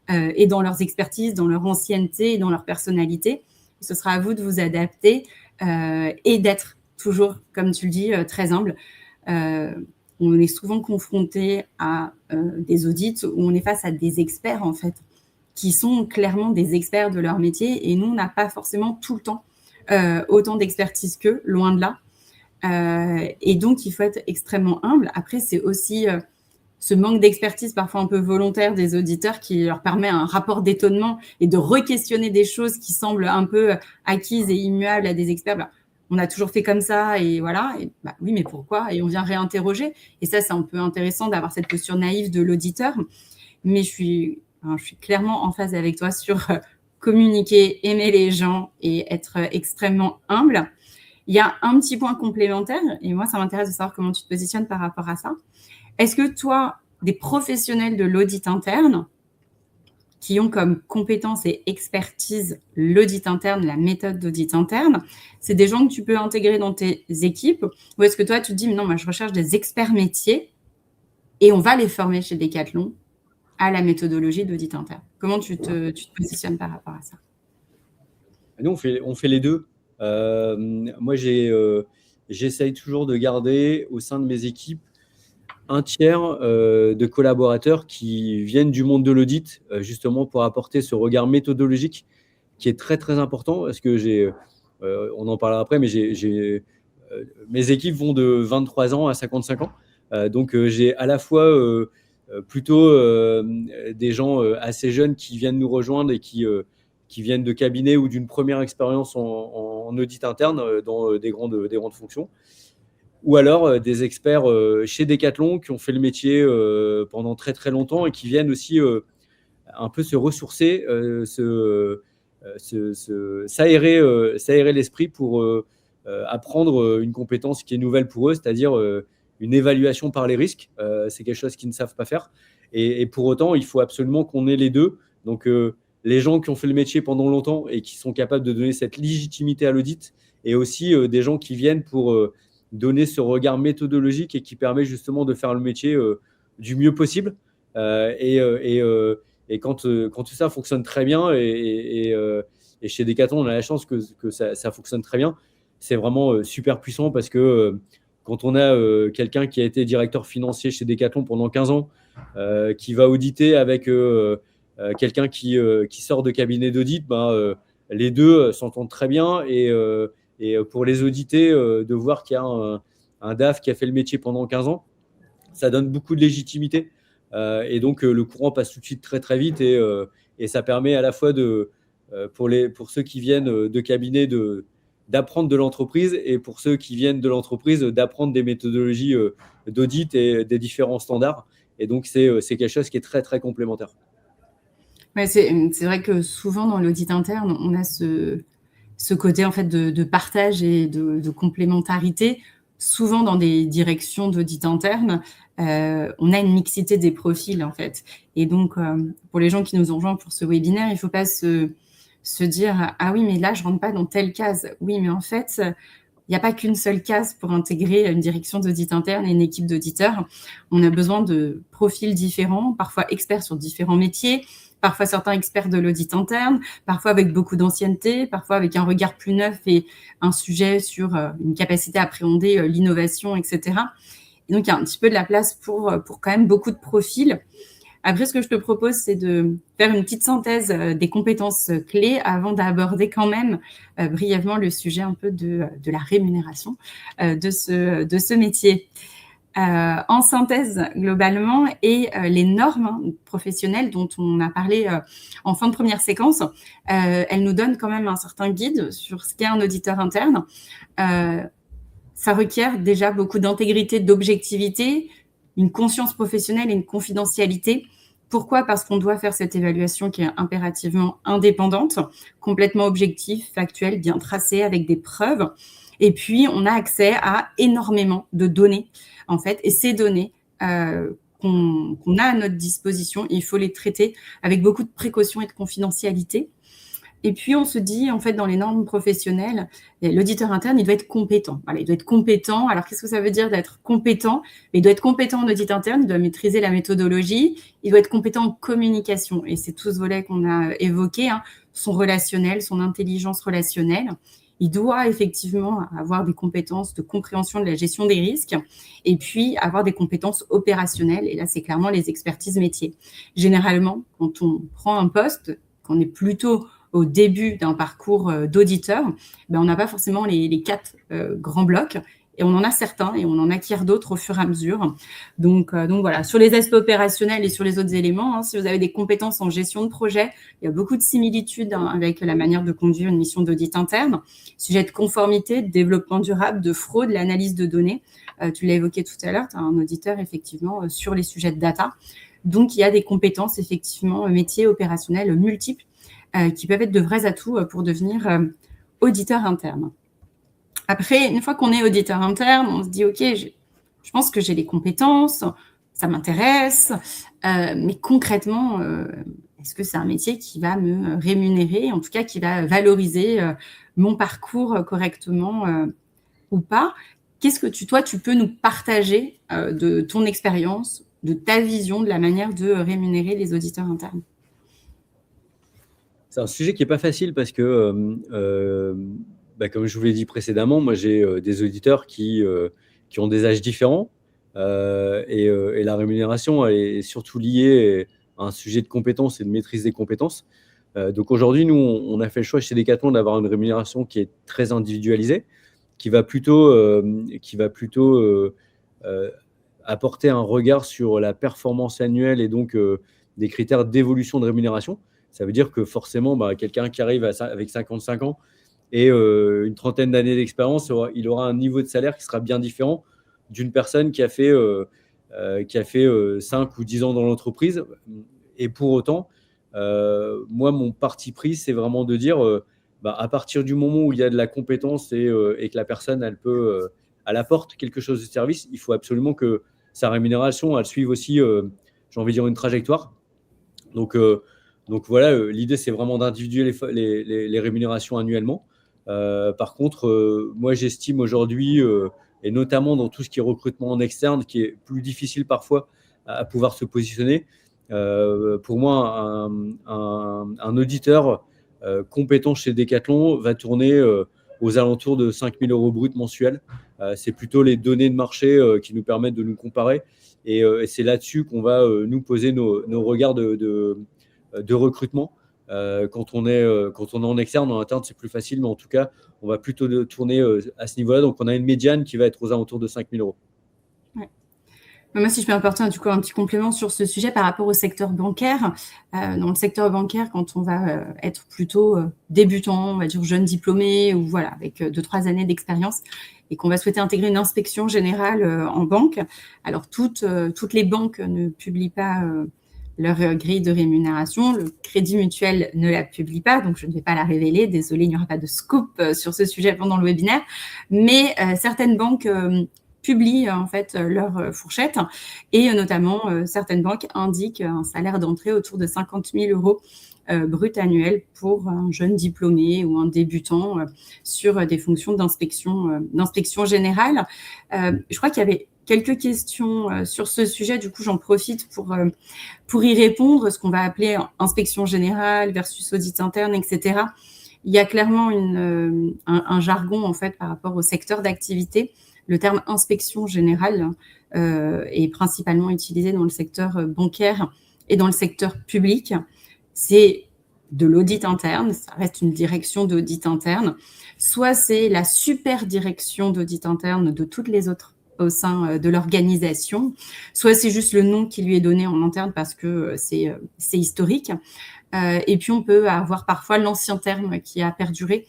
et dans leurs expertises, dans leur ancienneté, dans leur personnalité. Ce sera à vous de vous adapter et d'être toujours, comme tu le dis, très humble. On est souvent confronté à des audits où on est face à des experts, en fait, qui sont clairement des experts de leur métier, et nous, on n'a pas forcément tout le temps autant d'expertise qu'eux, loin de là. Et donc, il faut être extrêmement humble. Après, c'est aussi ce manque d'expertise parfois un peu volontaire des auditeurs qui leur permet un rapport d'étonnement et de re-questionner des choses qui semblent un peu acquises et immuables à des experts. Bah, on a toujours fait comme ça et voilà. Et, bah, oui, mais pourquoi? Et on vient réinterroger. Et ça, c'est un peu intéressant d'avoir cette posture naïve de l'auditeur. Mais je suis clairement en phase avec toi sur communiquer, aimer les gens et être extrêmement humble. Il y a un petit point complémentaire, et moi, ça m'intéresse de savoir comment tu te positionnes par rapport à ça. Est-ce que toi, des professionnels de l'audit interne qui ont comme compétence et expertise l'audit interne, la méthode d'audit interne, c'est des gens que tu peux intégrer dans tes équipes? Ou est-ce que toi, tu te dis, non, moi, je recherche des experts métiers et on va les former chez Decathlon à la méthodologie d'audit interne? Comment tu te positionnes par rapport à ça? Nous, on fait les deux. Moi, j'essaye toujours de garder au sein de mes équipes un tiers de collaborateurs qui viennent du monde de l'audit, justement pour apporter ce regard méthodologique qui est très, très important parce que on en parlera après, mais mes équipes vont de 23 ans à 55 ans. Donc, j'ai à la fois plutôt des gens assez jeunes qui viennent nous rejoindre et qui viennent de cabinets ou d'une première expérience en audit interne dans des grandes fonctions. Ou alors des experts chez Decathlon qui ont fait le métier pendant très très longtemps et qui viennent aussi un peu se ressourcer, s'aérer l'esprit pour apprendre une compétence qui est nouvelle pour eux, c'est-à-dire une évaluation par les risques. C'est quelque chose qu'ils ne savent pas faire. Et pour autant, il faut absolument qu'on ait les deux. Donc, les gens qui ont fait le métier pendant longtemps et qui sont capables de donner cette légitimité à l'audit, et aussi des gens qui viennent pour donner ce regard méthodologique et qui permet justement de faire le métier du mieux possible. Et quand tout ça fonctionne très bien, et chez Decathlon, on a la chance que ça fonctionne très bien, c'est vraiment super puissant parce que quand on a quelqu'un qui a été directeur financier chez Decathlon pendant 15 ans, qui va auditer avec quelqu'un qui sort de cabinet d'audit, les deux s'entendent très bien. Et pour les auditer, de voir qu'il y a un DAF qui a fait le métier pendant 15 ans, ça donne beaucoup de légitimité. Et donc, le courant passe tout de suite très, très vite. Et ça permet à la fois pour ceux qui viennent de cabinet d'apprendre de l'entreprise, et pour ceux qui viennent de l'entreprise d'apprendre des méthodologies d'audit et des différents standards. Et donc, c'est quelque chose qui est très, très complémentaire. Ouais, c'est vrai que souvent dans l'audit interne, on a ce côté en fait de partage et de complémentarité. Souvent dans des directions d'audit interne, on a une mixité des profils en fait. Et donc, pour les gens qui nous ont rejoints pour ce webinaire, il ne faut pas se dire « Ah oui, mais là, je ne rentre pas dans telle case ». Oui, mais en fait, il n'y a pas qu'une seule case pour intégrer une direction d'audit interne et une équipe d'auditeurs. On a besoin de profils différents, parfois experts sur différents métiers, parfois certains experts de l'audit interne, parfois avec beaucoup d'ancienneté, parfois avec un regard plus neuf et un sujet sur une capacité à appréhender l'innovation, etc. Et donc, il y a un petit peu de la place pour quand même beaucoup de profils. Après, ce que je te propose, c'est de faire une petite synthèse des compétences clés avant d'aborder quand même brièvement le sujet un peu de la rémunération de ce métier. En synthèse, globalement, et les normes professionnelles dont on a parlé en fin de première séquence, elles nous donnent quand même un certain guide sur ce qu'est un auditeur interne. Ça requiert déjà beaucoup d'intégrité, d'objectivité, une conscience professionnelle et une confidentialité. Pourquoi? Parce qu'on doit faire cette évaluation qui est impérativement indépendante, complètement objective, factuelle, bien tracée, avec des preuves. Et puis, on a accès à énormément de données, en fait. Et ces données qu'on a à notre disposition, il faut les traiter avec beaucoup de précaution et de confidentialité. Et puis, on se dit, en fait, dans les normes professionnelles, l'auditeur interne, il doit être compétent. Voilà, il doit être compétent. Alors, qu'est-ce que ça veut dire d'être compétent? Il doit être compétent en audit interne, il doit maîtriser la méthodologie, il doit être compétent en communication. Et c'est tout ce volet qu'on a évoqué, hein, son relationnel, son intelligence relationnelle. Il doit effectivement avoir des compétences de compréhension de la gestion des risques et puis avoir des compétences opérationnelles. Et là, c'est clairement les expertises métiers. Généralement, quand on prend un poste, qu'on est plutôt au début d'un parcours d'auditeur, on n'a pas forcément les 4 grands blocs. et on en a certains et on en acquiert d'autres au fur et à mesure. Donc voilà, sur les aspects opérationnels et sur les autres éléments, si vous avez des compétences en gestion de projet, il y a beaucoup de similitudes avec la manière de conduire une mission d'audit interne. Sujet de conformité, de développement durable, de fraude, l'analyse de données. Tu l'as évoqué tout à l'heure, tu as un auditeur effectivement sur les sujets de data. Donc il y a des compétences effectivement métiers opérationnels multiples qui peuvent être de vrais atouts pour devenir auditeur interne. Après, une fois qu'on est auditeur interne, on se dit, OK, je pense que j'ai les compétences, ça m'intéresse, mais concrètement, est-ce que c'est un métier qui va me rémunérer, en tout cas qui va valoriser mon parcours correctement ou pas? Qu'est-ce que toi, tu peux nous partager de ton expérience, de ta vision de la manière de rémunérer les auditeurs internes? C'est un sujet qui n'est pas facile parce que, comme je vous l'ai dit précédemment, moi j'ai des auditeurs qui ont des âges différents et la rémunération elle est surtout liée à un sujet de compétences et de maîtrise des compétences. Donc aujourd'hui, nous, on a fait le choix chez Decathlon d'avoir une rémunération qui est très individualisée, qui va plutôt apporter un regard sur la performance annuelle et donc des critères d'évolution de rémunération. Ça veut dire que forcément, quelqu'un qui arrive avec 55 ans et une trentaine d'années d'expérience, il aura un niveau de salaire qui sera bien différent d'une personne qui a fait 5 ou 10 ans dans l'entreprise. Et pour autant, moi, mon parti pris, c'est vraiment de dire, à partir du moment où il y a de la compétence et que la personne, elle apporte quelque chose de service, il faut absolument que sa rémunération, elle suive aussi, j'ai envie de dire, une trajectoire. Donc voilà, l'idée, c'est vraiment d'individuer les rémunérations annuellement. Par contre, moi, j'estime aujourd'hui, et notamment dans tout ce qui est recrutement en externe, qui est plus difficile parfois à pouvoir se positionner, pour moi, un auditeur compétent chez Decathlon va tourner aux alentours de 5 000 € brut mensuels. C'est plutôt les données de marché qui nous permettent de nous comparer. Et c'est là-dessus qu'on va nous poser nos regards de recrutement. Quand on est en externe, en interne, c'est plus facile, mais en tout cas, on va plutôt tourner à ce niveau-là. Donc, on a une médiane qui va être aux alentours de 5 000 €. Ouais. Moi, si je peux apporter du coup un petit complément sur ce sujet par rapport au secteur bancaire. Dans le secteur bancaire, quand on va être plutôt débutant, on va dire jeune diplômé, ou voilà, avec 2-3 années d'expérience, et qu'on va souhaiter intégrer une inspection générale en banque, alors toutes les banques ne publient pas leur grille de rémunération. Le Crédit Mutuel ne la publie pas, donc je ne vais pas la révéler. Désolée, il n'y aura pas de scoop sur ce sujet pendant le webinaire. Mais certaines banques publient en fait leur fourchette, et notamment certaines banques indiquent un salaire d'entrée autour de 50 000 € brut annuel pour un jeune diplômé ou un débutant sur des fonctions d'inspection générale. Je crois qu'il y avait quelques questions sur ce sujet. Du coup, j'en profite pour y répondre, ce qu'on va appeler inspection générale versus audit interne, etc. Il y a clairement un jargon en fait par rapport au secteur d'activité. Le terme inspection générale est principalement utilisé dans le secteur bancaire et dans le secteur public. C'est de l'audit interne, ça reste une direction d'audit interne. Soit c'est la super direction d'audit interne de toutes les autres au sein de l'organisation, soit c'est juste le nom qui lui est donné en interne parce que c'est historique. Et puis, on peut avoir parfois l'ancien terme qui a perduré,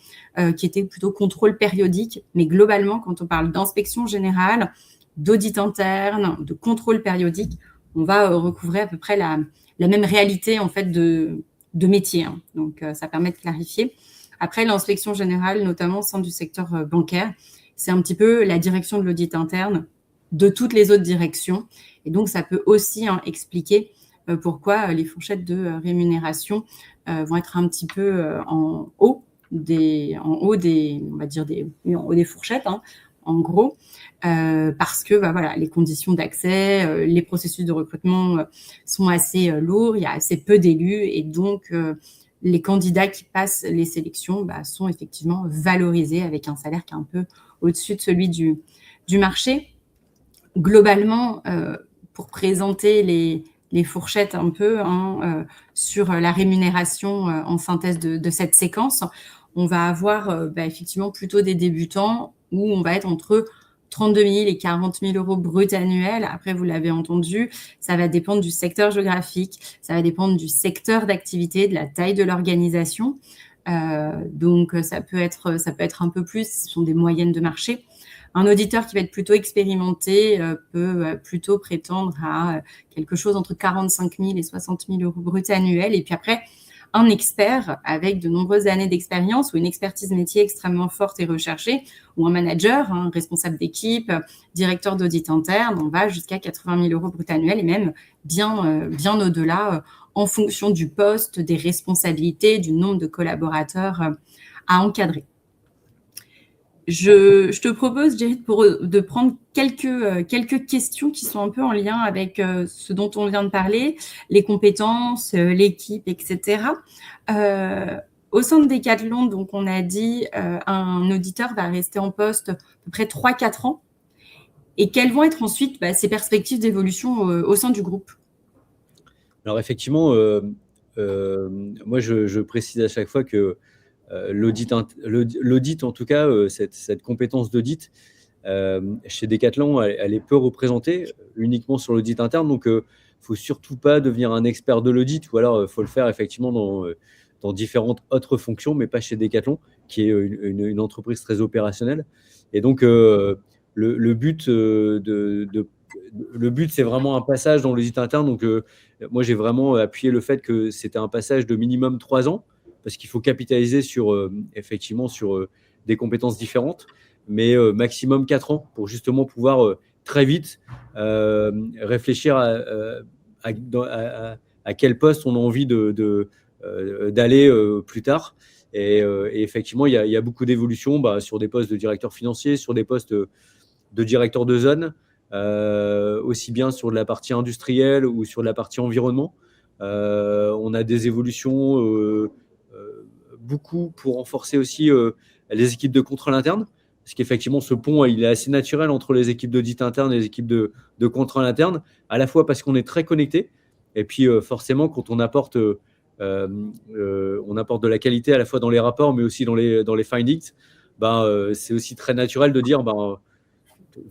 qui était plutôt contrôle périodique. Mais globalement, quand on parle d'inspection générale, d'audit interne, de contrôle périodique, on va recouvrer à peu près la même réalité en fait de métier. Donc, ça permet de clarifier. Après, l'inspection générale, notamment au sein du secteur bancaire, c'est un petit peu la direction de l'audit interne de toutes les autres directions. Et donc, ça peut aussi expliquer pourquoi les fourchettes de rémunération vont être un petit peu en haut des fourchettes, en gros, parce que voilà, les conditions d'accès, les processus de recrutement sont assez lourds, il y a assez peu d'élus, et donc les candidats qui passent les sélections sont effectivement valorisés avec un salaire qui est un peu au-dessus de celui du marché. Globalement, pour présenter les fourchettes un peu sur la rémunération en synthèse de cette séquence, on va avoir effectivement plutôt des débutants où on va être entre 32 000 et 40 000 euros bruts annuels. Après, vous l'avez entendu, ça va dépendre du secteur géographique, ça va dépendre du secteur d'activité, de la taille de l'organisation. Donc, ça peut être un peu plus, ce sont des moyennes de marché. Un auditeur qui va être plutôt expérimenté peut plutôt prétendre à quelque chose entre 45 000 et 60 000 euros bruts annuels. Et puis après, un expert avec de nombreuses années d'expérience ou une expertise métier extrêmement forte et recherchée, ou un manager, un responsable d'équipe, directeur d'audit interne, on va jusqu'à 80 000 euros brut annuels et même bien au-delà en fonction du poste, des responsabilités, du nombre de collaborateurs à encadrer. Je te propose, Jérôme, de prendre quelques questions qui sont un peu en lien avec ce dont on vient de parler, les compétences, l'équipe, etc. Au sein de Decathlon, donc on a dit un auditeur va rester en poste à peu près 3-4 ans. Et quelles vont être ensuite ses perspectives d'évolution au sein du groupe? Alors effectivement, moi je précise à chaque fois que l'audit, en tout cas, cette compétence d'audit, chez Decathlon, elle est peu représentée, uniquement sur l'audit interne. Donc, il ne faut surtout pas devenir un expert de l'audit, ou alors il faut le faire effectivement dans différentes autres fonctions, mais pas chez Decathlon, qui est une entreprise très opérationnelle. Et donc, le but, c'est vraiment un passage dans l'audit interne. Donc, moi, j'ai vraiment appuyé le fait que c'était un passage de minimum 3 ans, parce qu'il faut capitaliser effectivement sur des compétences différentes, mais maximum 4 ans pour justement pouvoir très vite réfléchir à quel poste on a envie d'aller plus tard. Et effectivement, il y a beaucoup d'évolutions sur des postes de directeur financier, sur des postes de directeur de zone, aussi bien sur la partie industrielle ou sur la partie environnement. On a des évolutions beaucoup pour renforcer aussi les équipes de contrôle interne, parce qu'effectivement, ce pont, il est assez naturel entre les équipes d'audit interne et les équipes de contrôle interne, à la fois parce qu'on est très connectés, et puis forcément, quand on apporte de la qualité à la fois dans les rapports, mais aussi dans les findings, c'est aussi très naturel de dire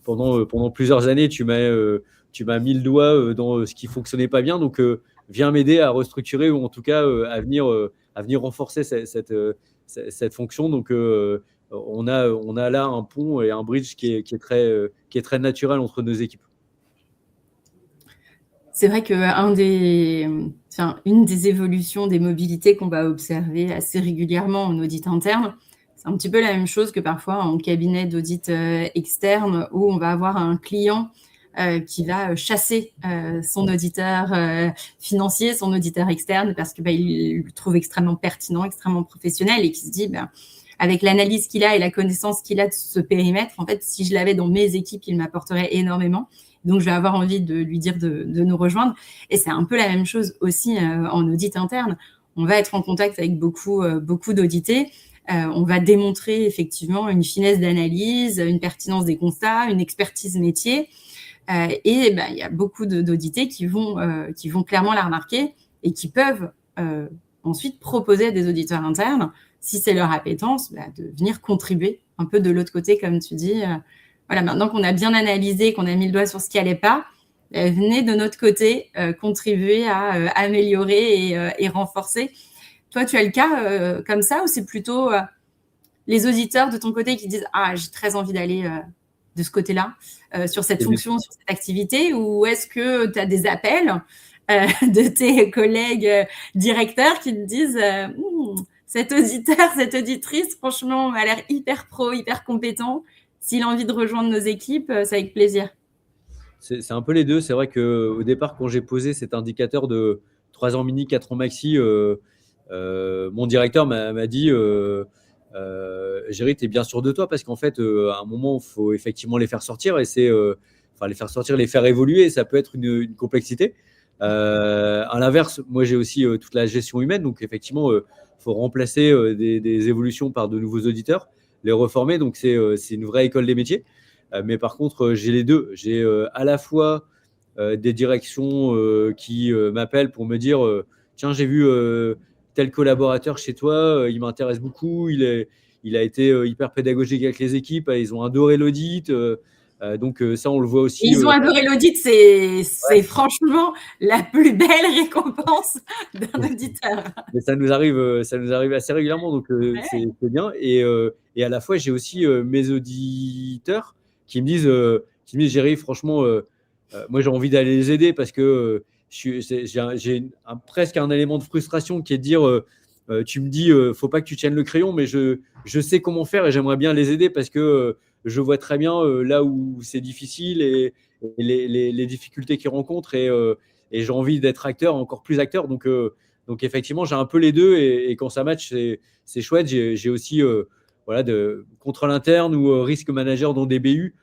pendant plusieurs années, tu m'as mis le doigt dans ce qui fonctionnait pas bien, donc viens m'aider à restructurer, ou en tout cas à venir renforcer cette fonction. Donc, on a là un pont et un bridge qui est très naturel entre nos équipes. C'est vrai une des évolutions des mobilités qu'on va observer assez régulièrement en audit interne, c'est un petit peu la même chose que parfois en cabinet d'audit externe, où on va avoir un client qui va chasser son auditeur financier, son auditeur externe, parce qu'il le trouve extrêmement pertinent, extrêmement professionnel, et qui se dit, avec l'analyse qu'il a et la connaissance qu'il a de ce périmètre, en fait, si je l'avais dans mes équipes, il m'apporterait énormément. Donc, je vais avoir envie de lui dire de nous rejoindre. Et c'est un peu la même chose aussi en audit interne. On va être en contact avec beaucoup d'audités. On va démontrer effectivement une finesse d'analyse, une pertinence des constats, une expertise métier. Et il y a beaucoup d'audités qui vont clairement la remarquer et qui peuvent ensuite proposer à des auditeurs internes, si c'est leur appétence, de venir contribuer un peu de l'autre côté, comme tu dis. Voilà, maintenant qu'on a bien analysé, qu'on a mis le doigt sur ce qui n'allait pas, venez de notre côté contribuer à améliorer et renforcer. Toi, tu as le cas comme ça, ou c'est plutôt les auditeurs de ton côté qui disent « Ah, j'ai très envie d'aller de ce côté-là, sur cette fonction, sur cette activité », ou est-ce que tu as des appels de tes collègues directeurs qui te disent cet auditeur, cette auditrice, franchement, a l'air hyper pro, hyper compétent. S'il a envie de rejoindre nos équipes, c'est avec plaisir. C'est un peu les deux. C'est vrai qu'au départ, quand j'ai posé cet indicateur de 3 ans mini, 4 ans maxi, mon directeur m'a dit Géry, tu es bien sûr de toi, parce qu'en fait, à un moment, il faut effectivement les faire sortir, et les faire sortir, les faire évoluer, ça peut être une complexité. À l'inverse, moi, j'ai aussi toute la gestion humaine, donc effectivement, il faut remplacer des évolutions par de nouveaux auditeurs, les reformer, donc c'est une vraie école des métiers. Mais par contre, j'ai les deux. J'ai à la fois des directions qui m'appellent pour me dire tiens, j'ai vu tel collaborateur chez toi, il m'intéresse beaucoup, il a été hyper pédagogique avec les équipes, ils ont adoré l'audit, Donc ça, on le voit aussi. Et ils ont adoré l'audit, c'est franchement la plus belle récompense d'un auditeur. Mais ça nous arrive assez régulièrement, donc c'est bien. Et à la fois, j'ai aussi mes auditeurs qui me disent, Géry, franchement, moi j'ai envie d'aller les aider parce que j'ai presque un élément de frustration qui est de dire, tu me dis, faut pas que tu tiennes le crayon, mais je sais comment faire et j'aimerais bien les aider parce que je vois très bien là où c'est difficile et les difficultés qu'ils rencontrent et j'ai envie d'être acteur, encore plus acteur. Donc effectivement, j'ai un peu les deux et quand ça match, c'est chouette. J'ai aussi voilà, de contrôle interne ou risque manager dans des BU.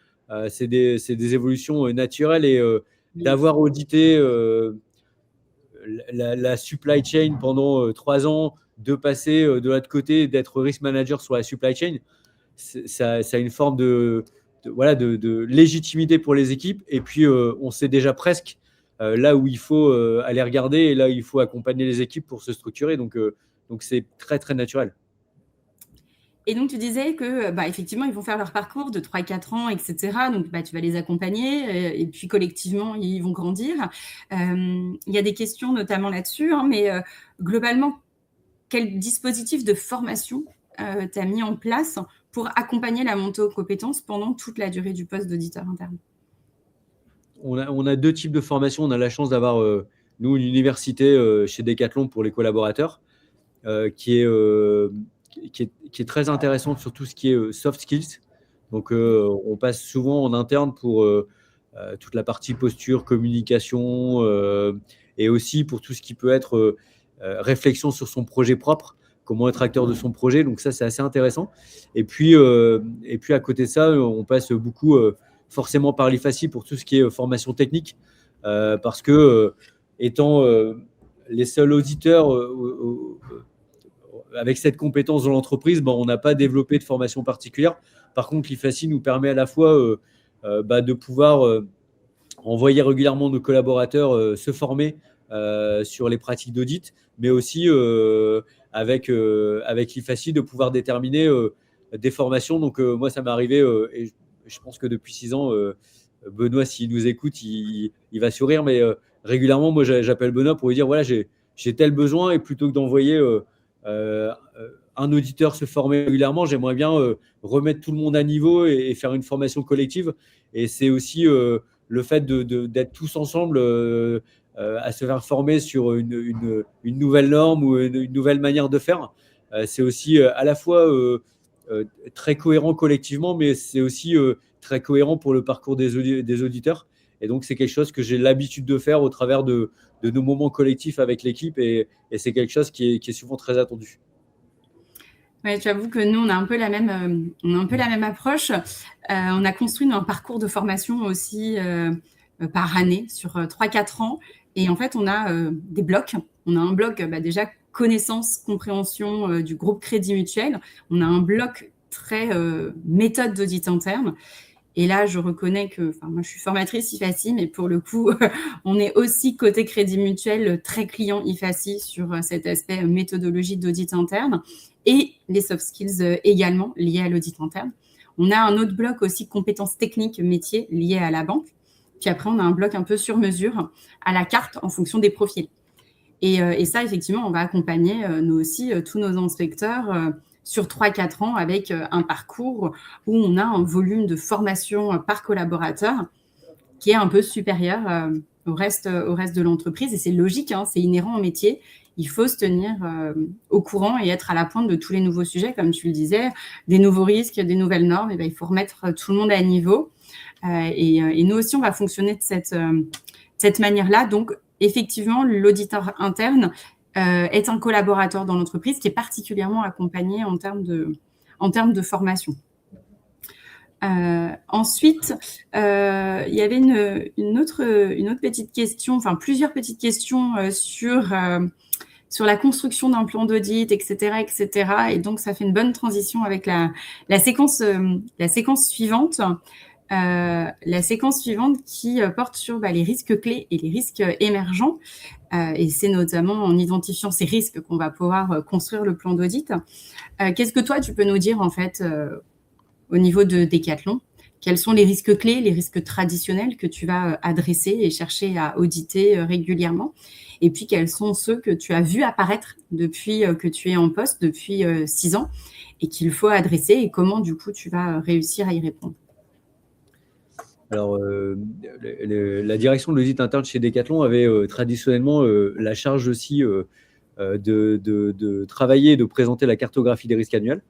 C'est des évolutions naturelles et d'avoir audité la supply chain pendant 3 ans, de passer de l'autre côté, d'être risk manager sur la supply chain, ça a une forme voilà, de légitimité pour les équipes. Et puis, on sait déjà presque là où il faut aller regarder et là où il faut accompagner les équipes pour se structurer. Donc c'est très, très naturel. Et donc, tu disais que, effectivement, ils vont faire leur parcours de 3-4 ans, etc. Donc, tu vas les accompagner et puis collectivement, ils vont grandir. Il y a des questions notamment là-dessus, hein, mais globalement, quel dispositif de formation tu as mis en place pour accompagner la montée aux compétences pendant toute la durée du poste d'auditeur interne? On a 2 types de formations. On a la chance d'avoir, nous, une université chez Decathlon pour les collaborateurs qui est très intéressante sur tout ce qui est soft skills. Donc, on passe souvent en interne pour toute la partie posture, communication et aussi pour tout ce qui peut être réflexion sur son projet propre, comment être acteur de son projet. Donc ça, c'est assez intéressant. Et puis à côté de ça, on passe beaucoup forcément par l'IFACI pour tout ce qui est formation technique parce que étant les seuls auditeurs avec cette compétence dans l'entreprise, on n'a pas développé de formation particulière. Par contre, l'IFACI nous permet à la fois de pouvoir envoyer régulièrement nos collaborateurs se former sur les pratiques d'audit, mais aussi avec l'IFACI de pouvoir déterminer des formations. Donc moi, ça m'est arrivé, et je pense que depuis 6 ans, Benoît, s'il nous écoute, il va sourire, mais régulièrement, moi, j'appelle Benoît pour lui dire, voilà, j'ai tel besoin, et plutôt que d'envoyer un auditeur se former régulièrement, j'aimerais bien remettre tout le monde à niveau et faire une formation collective. Et c'est aussi le fait d'être tous ensemble à se faire former sur une nouvelle norme ou une nouvelle manière de faire. C'est aussi à la fois très cohérent collectivement, mais c'est aussi très cohérent pour le parcours des auditeurs. Et donc, c'est quelque chose que j'ai l'habitude de faire au travers de nos moments collectifs avec l'équipe et c'est quelque chose qui est souvent très attendu. Ouais, j'avoue que nous, on a un peu la même approche. On a construit un parcours de formation aussi par année sur 3-4 ans. Et en fait, on a des blocs. On a un bloc déjà connaissance, compréhension du groupe Crédit Mutuel. On a un bloc très méthode d'audit interne. Et là, je reconnais que, moi, je suis formatrice IFACI, mais pour le coup, on est aussi côté Crédit Mutuel très client IFACI sur cet aspect méthodologie d'audit interne et les soft skills également liés à l'audit interne. On a un autre bloc aussi compétences techniques métiers liés à la banque. Puis après, on a un bloc un peu sur mesure à la carte en fonction des profils. Et ça, effectivement, on va accompagner nous aussi tous nos inspecteurs sur 3-4 ans avec un parcours où on a un volume de formation par collaborateur qui est un peu supérieur au reste de l'entreprise. Et c'est logique, hein, c'est inhérent au métier. Il faut se tenir au courant et être à la pointe de tous les nouveaux sujets, comme tu le disais, des nouveaux risques, des nouvelles normes. Et il faut remettre tout le monde à niveau. Et nous aussi, on va fonctionner de cette manière-là. Donc, effectivement, l'auditeur interne est un collaborateur dans l'entreprise qui est particulièrement accompagné en termes de formation. Ensuite, il y avait une autre petite question, enfin plusieurs petites questions sur la construction d'un plan d'audit, etc., etc. Et donc, ça fait une bonne transition avec la séquence suivante. La séquence suivante qui porte sur les risques clés et les risques émergents. Et c'est notamment en identifiant ces risques qu'on va pouvoir construire le plan d'audit. Qu'est-ce que toi, tu peux nous dire en fait au niveau de Decathlon? quels sont les risques clés, les risques traditionnels que tu vas adresser et chercher à auditer régulièrement. Et puis, quels sont ceux que tu as vus apparaître depuis que tu es en poste, depuis 6 ans, et qu'il faut adresser, et comment, du coup, tu vas réussir à y répondre. Alors, la direction de l'audit interne chez Decathlon avait traditionnellement la charge aussi de travailler et de présenter la cartographie des risques annuels.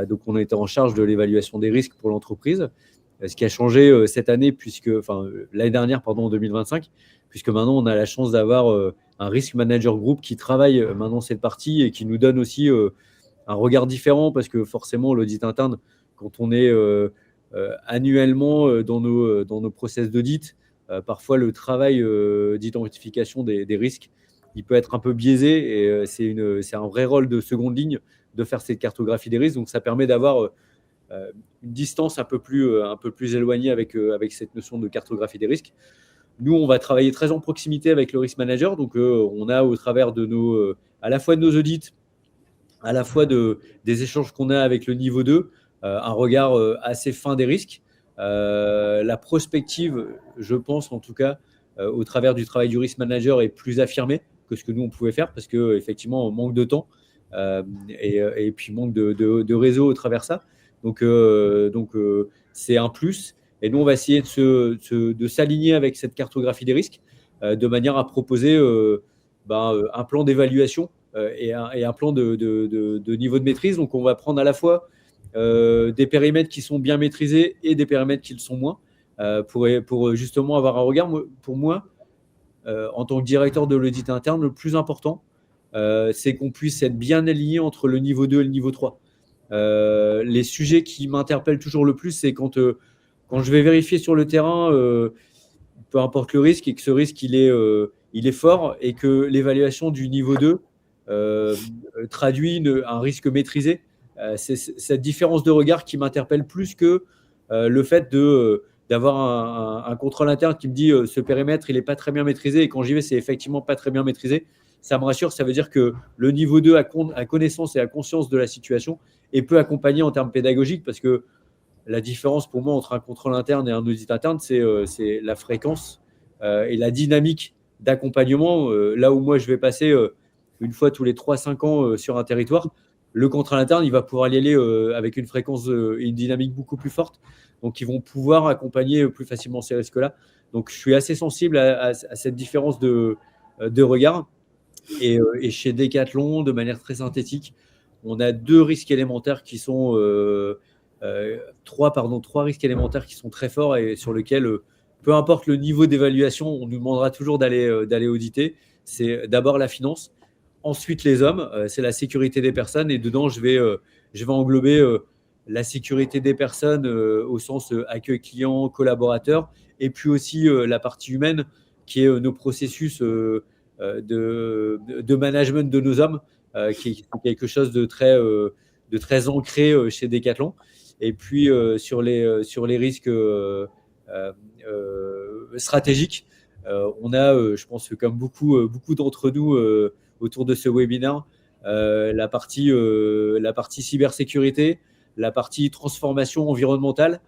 Donc, on était en charge de l'évaluation des risques pour l'entreprise. Ce qui a changé cette année, l'année dernière, en 2025, puisque maintenant, on a la chance d'avoir un risk manager group qui travaille maintenant cette partie et qui nous donne aussi un regard différent, parce que forcément, l'audit interne, quand on est annuellement dans nos process d'audit, parfois le travail d'identification des risques, il peut être un peu biaisé, et c'est un vrai rôle de seconde ligne de faire cette cartographie des risques. Donc, ça permet d'avoir une distance un peu plus éloignée avec cette notion de cartographie des risques. Nous, on va travailler très en proximité avec le risk manager. Donc, on a au travers de à la fois de nos audits, à la fois des échanges qu'on a avec le niveau 2, un regard assez fin des risques. La prospective, je pense en tout cas, au travers du travail du risk manager, est plus affirmée que ce que nous, on pouvait faire, parce qu'effectivement, on manque de temps et puis manque de réseau au travers ça. Donc, c'est un plus. Et nous, on va essayer de s'aligner avec cette cartographie des risques de manière à proposer un plan d'évaluation et un plan de niveau de maîtrise. Donc, on va prendre à la fois des périmètres qui sont bien maîtrisés et des périmètres qui le sont moins, pour justement avoir un regard. Pour moi, en tant que directeur de l'audit interne, le plus important, c'est qu'on puisse être bien aligné entre le niveau 2 et le niveau 3. Les sujets qui m'interpellent toujours le plus, c'est quand je vais vérifier sur le terrain, peu importe le risque, et que ce risque il est fort, et que l'évaluation du niveau 2 traduit un risque maîtrisé. C'est cette différence de regard qui m'interpelle plus que le fait d'avoir un contrôle interne qui me dit ce périmètre il n'est pas très bien maîtrisé, et quand j'y vais c'est effectivement pas très bien maîtrisé. Ça me rassure, ça veut dire que le niveau 2 a connaissance et a conscience de la situation et peut accompagner en termes pédagogiques, parce que la différence pour moi entre un contrôle interne et un audit interne, c'est la fréquence et la dynamique d'accompagnement. Là où moi je vais passer une fois tous les 3-5 ans sur un territoire, le contrôle interne, il va pouvoir y aller avec une fréquence et une dynamique beaucoup plus forte. Donc, ils vont pouvoir accompagner plus facilement ces risques-là. Donc, je suis assez sensible à cette différence de regard. Et chez Decathlon, de manière très synthétique, on a trois risques élémentaires qui sont très forts, et sur lesquels, peu importe le niveau d'évaluation, on nous demandera toujours d'aller auditer. C'est d'abord la finance, ensuite les hommes, c'est la sécurité des personnes, et dedans, je vais englober la sécurité des personnes au sens accueil client, collaborateur, et puis aussi la partie humaine, qui est nos processus de management de nos hommes, qui est quelque chose de très ancré chez Decathlon. Et puis sur les risques stratégiques, on a, je pense que comme beaucoup d'entre nous autour de ce webinaire, la partie cybersécurité, la partie transformation environnementale,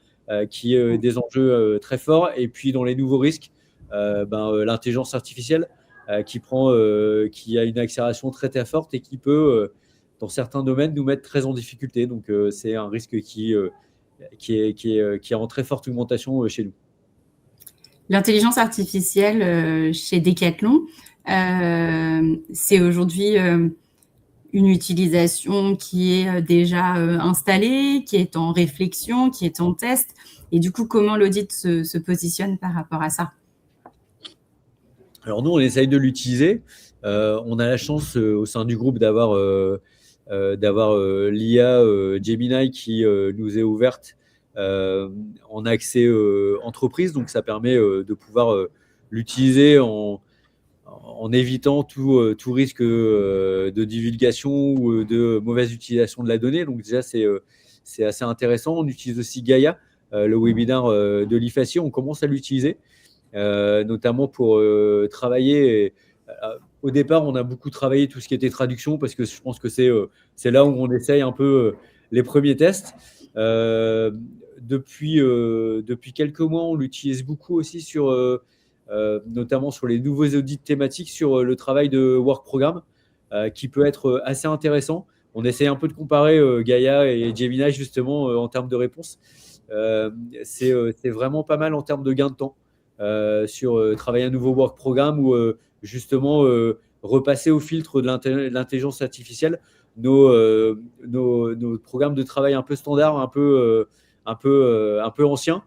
qui est des enjeux très forts. Et puis dans les nouveaux risques, l'intelligence artificielle, qui a une accélération très très forte et qui peut, dans certains domaines, nous mettre très en difficulté. Donc c'est un risque qui est en très forte augmentation chez nous. L'intelligence artificielle chez Decathlon, c'est aujourd'hui une utilisation qui est déjà installée, qui est en réflexion, qui est en test. Et du coup, comment l'audit se positionne par rapport à ça? Alors nous, on essaye de l'utiliser. On a la chance au sein du groupe d'avoir l'IA Gemini qui nous est ouverte en accès entreprise. Donc ça permet de pouvoir l'utiliser en évitant tout risque de divulgation ou de mauvaise utilisation de la donnée. Donc déjà, c'est assez intéressant. On utilise aussi Gaia, le webinaire de l'IFACI. On commence à l'utiliser, notamment pour travailler. Au départ, on a beaucoup travaillé tout ce qui était traduction, parce que je pense que c'est là où on essaye un peu les premiers tests. Depuis quelques mois, on l'utilise beaucoup aussi notamment sur les nouveaux audits thématiques sur le travail de work programme, qui peut être assez intéressant. On essaie un peu de comparer Gaia et Gemini justement en termes de réponses. C'est vraiment pas mal en termes de gain de temps sur travailler un nouveau work programme ou justement repasser au filtre de l'intelligence artificielle nos programmes de travail un peu standards, un peu anciens,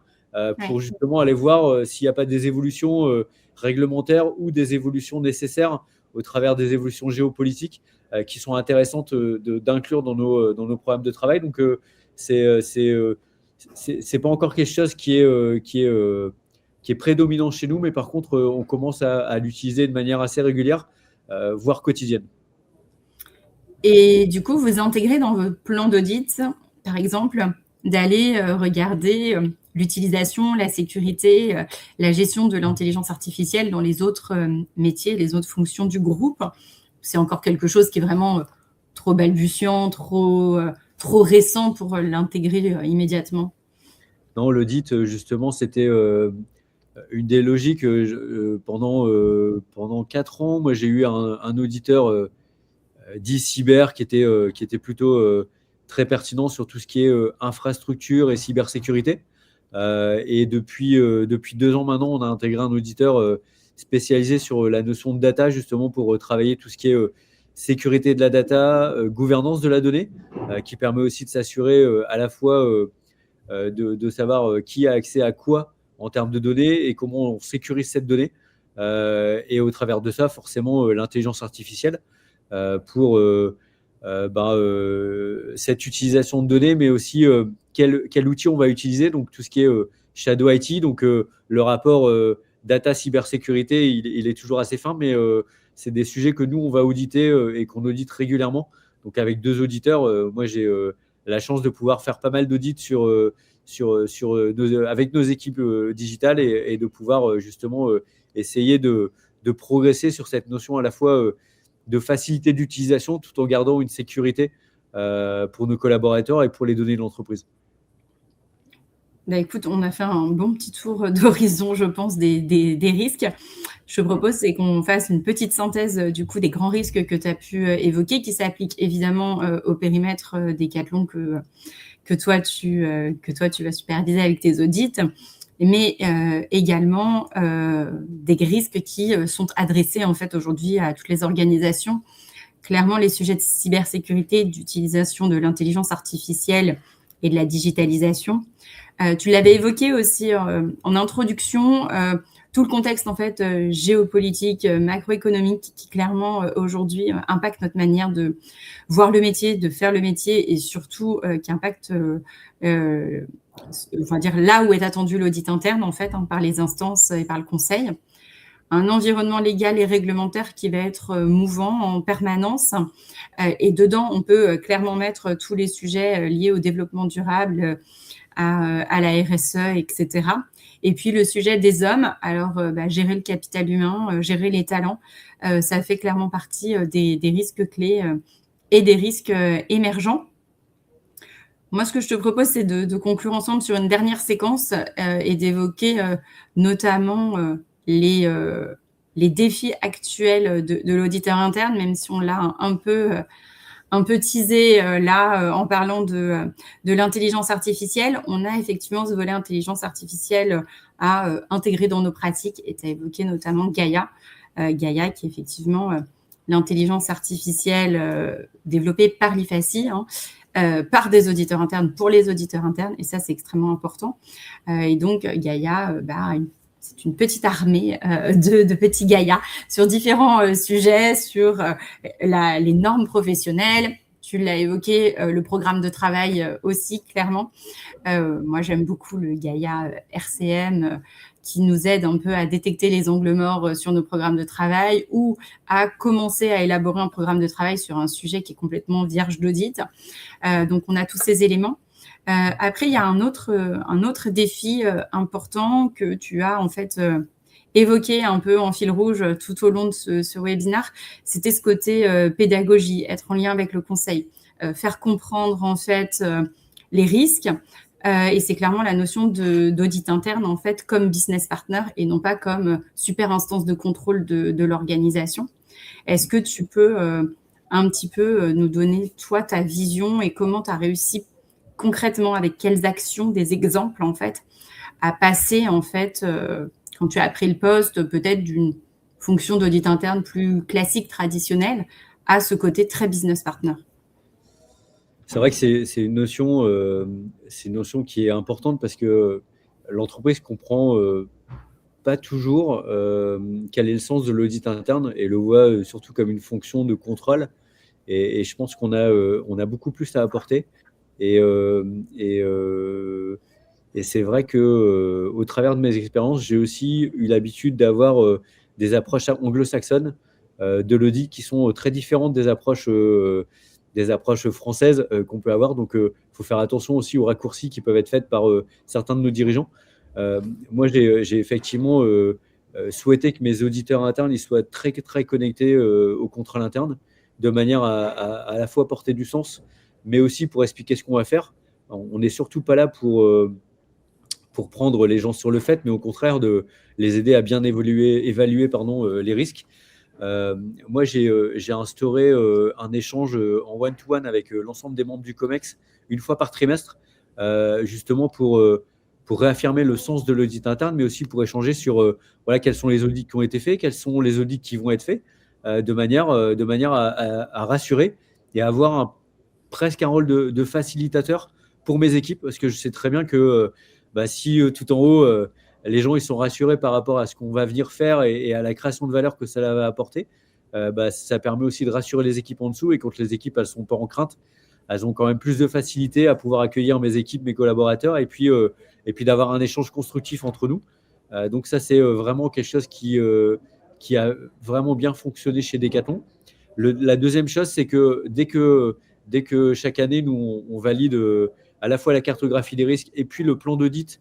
pour justement aller voir s'il n'y a pas des évolutions réglementaires ou des évolutions nécessaires au travers des évolutions géopolitiques qui sont intéressantes d'inclure dans nos programmes de travail. Donc, c'est pas encore quelque chose qui est prédominant chez nous, mais par contre, on commence à l'utiliser de manière assez régulière, voire quotidienne. Et du coup, vous intégrez dans votre plan d'audit, par exemple, d'aller regarder l'utilisation, la sécurité, la gestion de l'intelligence artificielle dans les autres métiers, les autres fonctions du groupe. C'est encore quelque chose qui est vraiment trop balbutiant, trop récent pour l'intégrer immédiatement. Non, l'audit, justement, c'était une des logiques. Pendant 4 ans, moi, j'ai eu un auditeur dit cyber qui était plutôt très pertinent sur tout ce qui est infrastructure et cybersécurité. Et depuis 2 ans maintenant, on a intégré un auditeur spécialisé sur la notion de data, justement pour travailler tout ce qui est sécurité de la data, gouvernance de la donnée, qui permet aussi de s'assurer à la fois de savoir qui a accès à quoi en termes de données et comment on sécurise cette donnée. Et au travers de ça, forcément, l'intelligence artificielle pour cette utilisation de données, mais aussi quel outil on va utiliser. Donc, tout ce qui est Shadow IT, donc le rapport data cybersécurité, il est toujours assez fin, mais c'est des sujets que nous, on va auditer et qu'on audite régulièrement. Donc, avec 2 auditeurs, moi, j'ai la chance de pouvoir faire pas mal d'audits avec nos équipes digitales et de pouvoir justement essayer de progresser sur cette notion à la fois de facilité d'utilisation tout en gardant une sécurité pour nos collaborateurs et pour les données de l'entreprise. Bah, écoute, on a fait un bon petit tour d'horizon, je pense, des risques. Je propose c'est qu'on fasse une petite synthèse du coup des grands risques que tu as pu évoquer, qui s'appliquent évidemment au périmètre Decathlon que toi tu vas superviser avec tes audits, mais également des risques qui sont adressés en fait aujourd'hui à toutes les organisations. Clairement, les sujets de cybersécurité, d'utilisation de l'intelligence artificielle et de la digitalisation. Tu l'avais évoqué aussi en introduction, tout le contexte en fait géopolitique, macroéconomique qui clairement aujourd'hui impacte notre manière de voir le métier, de faire le métier et surtout qui impacte on va dire là où est attendu l'audit interne en fait par les instances et par le conseil. Un environnement légal et réglementaire qui va être mouvant en permanence. Et dedans, on peut clairement mettre tous les sujets liés au développement durable, à la RSE, etc. Et puis le sujet des hommes, alors gérer le capital humain, gérer les talents, ça fait clairement partie des risques clés et des risques émergents. Moi, ce que je te propose, c'est de conclure ensemble sur une dernière séquence et d'évoquer notamment les défis actuels de l'auditeur interne, même si on l'a un peu teasé là en parlant de l'intelligence artificielle. On a effectivement ce volet intelligence artificielle à intégrer dans nos pratiques et tu as évoqué notamment Gaia. Gaia qui est effectivement l'intelligence artificielle développée par l'IFACI, par des auditeurs internes pour les auditeurs internes et ça c'est extrêmement important. Et donc Gaia, c'est une petite armée de petits Gaïa sur différents sujets, sur les normes professionnelles. Tu l'as évoqué, le programme de travail aussi, clairement. Moi, j'aime beaucoup le Gaïa RCM qui nous aide un peu à détecter les angles morts sur nos programmes de travail ou à commencer à élaborer un programme de travail sur un sujet qui est complètement vierge d'audit. Donc, on a tous ces éléments. Après, il y a un autre défi important que tu as en fait évoqué un peu en fil rouge tout au long de ce webinaire. C'était ce côté pédagogie, être en lien avec le conseil, faire comprendre en fait les risques. Et c'est clairement la notion d'audit interne, en fait, comme business partner et non pas comme super instance de contrôle de l'organisation. Est-ce que tu peux un petit peu nous donner, toi, ta vision et comment tu as réussi concrètement, avec quelles actions, des exemples, en fait, à passer, en fait, quand tu as pris le poste, peut-être d'une fonction d'audit interne plus classique, traditionnelle, à ce côté très business partner? C'est vrai que c'est une notion qui est importante parce que l'entreprise comprend pas toujours quel est le sens de l'audit interne et le voit surtout comme une fonction de contrôle. Et je pense on a beaucoup plus à apporter. Et, euh, et, euh, et c'est vrai que au travers de mes expériences, j'ai aussi eu l'habitude d'avoir des approches anglo-saxonnes de l'audit qui sont très différentes des approches françaises qu'on peut avoir. Donc, il faut faire attention aussi aux raccourcis qui peuvent être faits par certains de nos dirigeants. Moi, j'ai effectivement souhaité que mes auditeurs internes ils soient très, très connectés au contrôle interne, de manière à la fois porter du sens, mais aussi pour expliquer ce qu'on va faire. On n'est surtout pas là pour prendre les gens sur le fait, mais au contraire de les aider à bien évaluer les risques. Moi, j'ai instauré un échange en one-to-one avec l'ensemble des membres du COMEX une fois par trimestre, justement pour réaffirmer le sens de l'audit interne, mais aussi pour échanger sur voilà, quels sont les audits qui ont été faits, quels sont les audits qui vont être faits, de manière à rassurer et à avoir presque un rôle de facilitateur pour mes équipes, parce que je sais très bien que si tout en haut, les gens ils sont rassurés par rapport à ce qu'on va venir faire et à la création de valeur que ça va apporter, ça permet aussi de rassurer les équipes en dessous. Et quand les équipes elles sont pas en crainte, elles ont quand même plus de facilité à pouvoir accueillir mes équipes, mes collaborateurs, et puis d'avoir un échange constructif entre nous. Donc ça, c'est vraiment quelque chose qui a vraiment bien fonctionné chez Decathlon. La deuxième chose, c'est que dès que chaque année, nous, on valide à la fois la cartographie des risques et puis le plan d'audit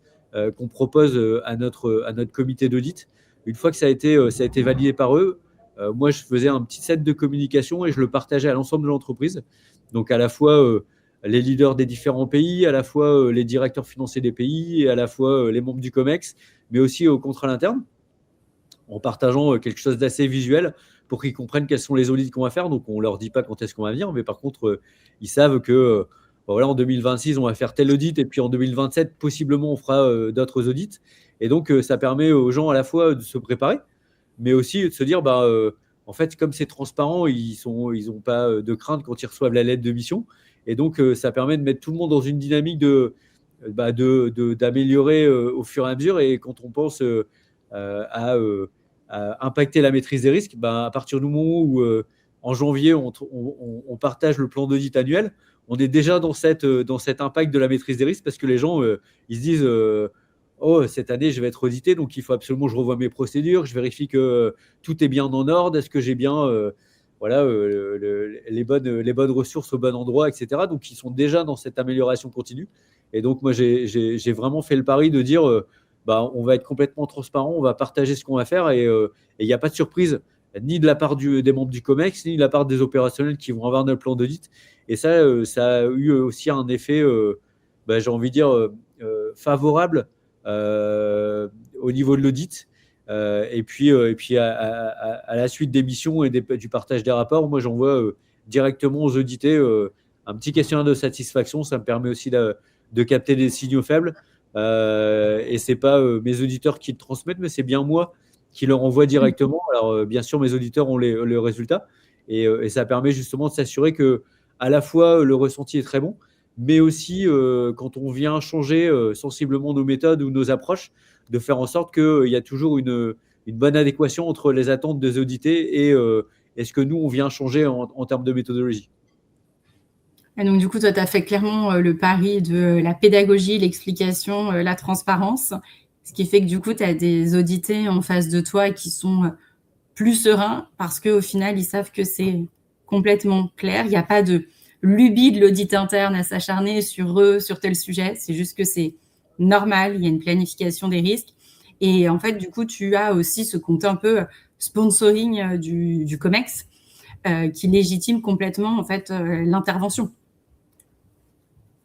qu'on propose à notre comité d'audit. Une fois que ça a été validé par eux, moi, je faisais un petit set de communication et je le partageais à l'ensemble de l'entreprise. Donc, à la fois les leaders des différents pays, à la fois les directeurs financiers des pays, et à la fois les membres du COMEX, mais aussi au contrôle interne, en partageant quelque chose d'assez visuel pour qu'ils comprennent quels sont les audits qu'on va faire. Donc, on ne leur dit pas quand est-ce qu'on va venir, mais par contre, ils savent que voilà, en 2026, on va faire tel audit, et puis en 2027, possiblement, on fera d'autres audits. Et donc, ça permet aux gens à la fois de se préparer, mais aussi de se dire, en fait, comme c'est transparent, ils n'ont pas de crainte quand ils reçoivent la lettre de mission. Et donc, ça permet de mettre tout le monde dans une dynamique d'améliorer au fur et à mesure. Et quand on pense à impacter la maîtrise des risques, à partir du moment où en janvier, on partage le plan d'audit annuel, on est déjà dans cet impact de la maîtrise des risques, parce que les gens, ils se disent oh, cette année, je vais être audité, donc il faut absolument que je revoie mes procédures, je vérifie que tout est bien en ordre, est-ce que j'ai bien les bonnes ressources au bon endroit, etc. Donc, ils sont déjà dans cette amélioration continue. Et donc, moi, j'ai vraiment fait le pari de dire on va être complètement transparent, on va partager ce qu'on va faire, et il n'y a pas de surprise, ni de la part des membres du COMEX, ni de la part des opérationnels qui vont avoir notre plan d'audit. Et ça, ça a eu aussi un effet, j'ai envie de dire, favorable au niveau de l'audit. Et puis à la suite des missions et du partage des rapports, moi j'envoie directement aux audités un petit questionnaire de satisfaction. Ça me permet aussi de capter des signaux faibles. Et c'est pas mes auditeurs qui le transmettent, mais c'est bien moi qui leur envoie directement. Alors bien sûr, mes auditeurs ont le résultat, et ça permet justement de s'assurer que à la fois le ressenti est très bon, mais aussi quand on vient changer sensiblement nos méthodes ou nos approches, de faire en sorte qu'il y a toujours une bonne adéquation entre les attentes des audités et ce que nous, on vient changer en termes de méthodologie. Et donc, du coup, toi, tu as fait clairement le pari de la pédagogie, l'explication, la transparence, ce qui fait que du coup, tu as des audités en face de toi qui sont plus sereins parce qu'au final, ils savent que c'est complètement clair. Il n'y a pas de lubie de l'audit interne à s'acharner sur eux, sur tel sujet. C'est juste que c'est normal, il y a une planification des risques. Et en fait, du coup, tu as aussi ce compte un peu sponsoring du COMEX qui légitime complètement en fait l'intervention.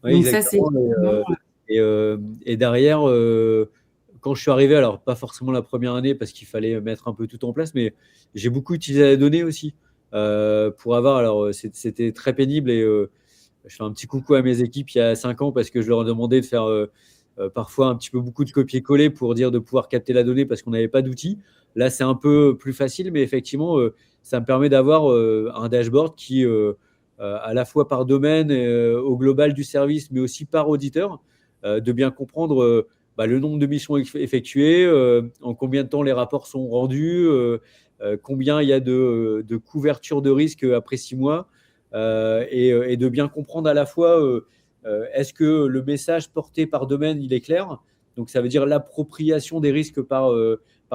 Oui, Donc ça, c'est exactement. effectivement, Et derrière, quand je suis arrivé, alors pas forcément la première année parce qu'il fallait mettre un peu tout en place, mais j'ai beaucoup utilisé la donnée aussi pour avoir. Alors, c'était très pénible et je fais un petit coucou à mes équipes il y a 5 ans parce que je leur demandais de faire parfois un petit peu beaucoup de copier-coller pour dire de pouvoir capter la donnée parce qu'on n'avait pas d'outils. Là, c'est un peu plus facile, mais effectivement, ça me permet d'avoir un dashboard qui, à la fois par domaine, au global du service, mais aussi par auditeur, de bien comprendre bah, le nombre de missions effectuées, en combien de temps les rapports sont rendus, combien il y a de couverture de risque après 6 mois, et de bien comprendre à la fois est-ce que le message porté par domaine, il est clair? Donc, ça veut dire l'appropriation des risques par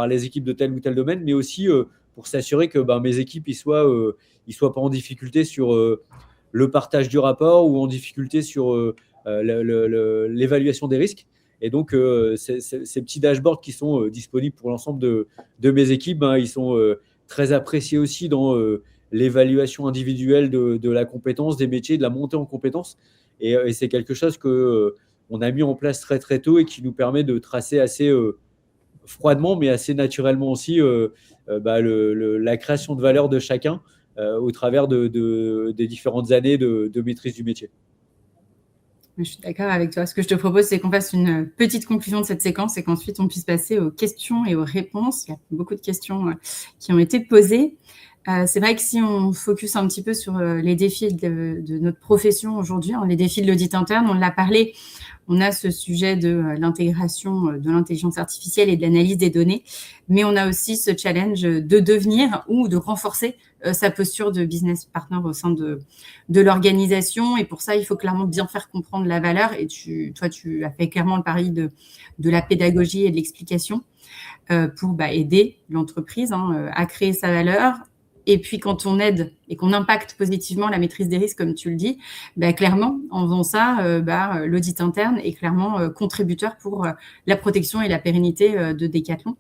les équipes de tel ou tel domaine, mais aussi pour s'assurer que ben, mes équipes ils soient pas en difficulté sur le partage du rapport ou en difficulté sur l'évaluation des risques. Et donc, ces petits dashboards qui sont disponibles pour l'ensemble de mes équipes, ben, ils sont très appréciés aussi dans l'évaluation individuelle de la compétence, des métiers, de la montée en compétences. Et c'est quelque chose que on a mis en place très très tôt et qui nous permet de tracer assez froidement, mais assez naturellement aussi, bah, la création de valeur de chacun au travers des différentes années de maîtrise du métier. je suis d'accord avec toi. Ce que je te propose, c'est qu'on fasse une petite conclusion de cette séquence et qu'ensuite on puisse passer aux questions et aux réponses. Il y a beaucoup de questions qui ont été posées. C'est vrai que si on focus un petit peu sur les défis de notre profession aujourd'hui, les défis de l'audit interne, on l'a parlé, on a ce sujet de l'intégration de l'intelligence artificielle et de l'analyse des données, mais on a aussi ce challenge de devenir ou de renforcer sa posture de business partner au sein de l'organisation. Et pour ça, il faut clairement bien faire comprendre la valeur. Et toi, tu as fait clairement le pari de la pédagogie et de l'explication pour aider l'entreprise à créer sa valeur. Et puis, quand on aide et qu'on impacte positivement la maîtrise des risques, comme tu le dis, clairement, en faisant ça, l'audit interne est clairement contributeur pour la protection et la pérennité de Decathlon.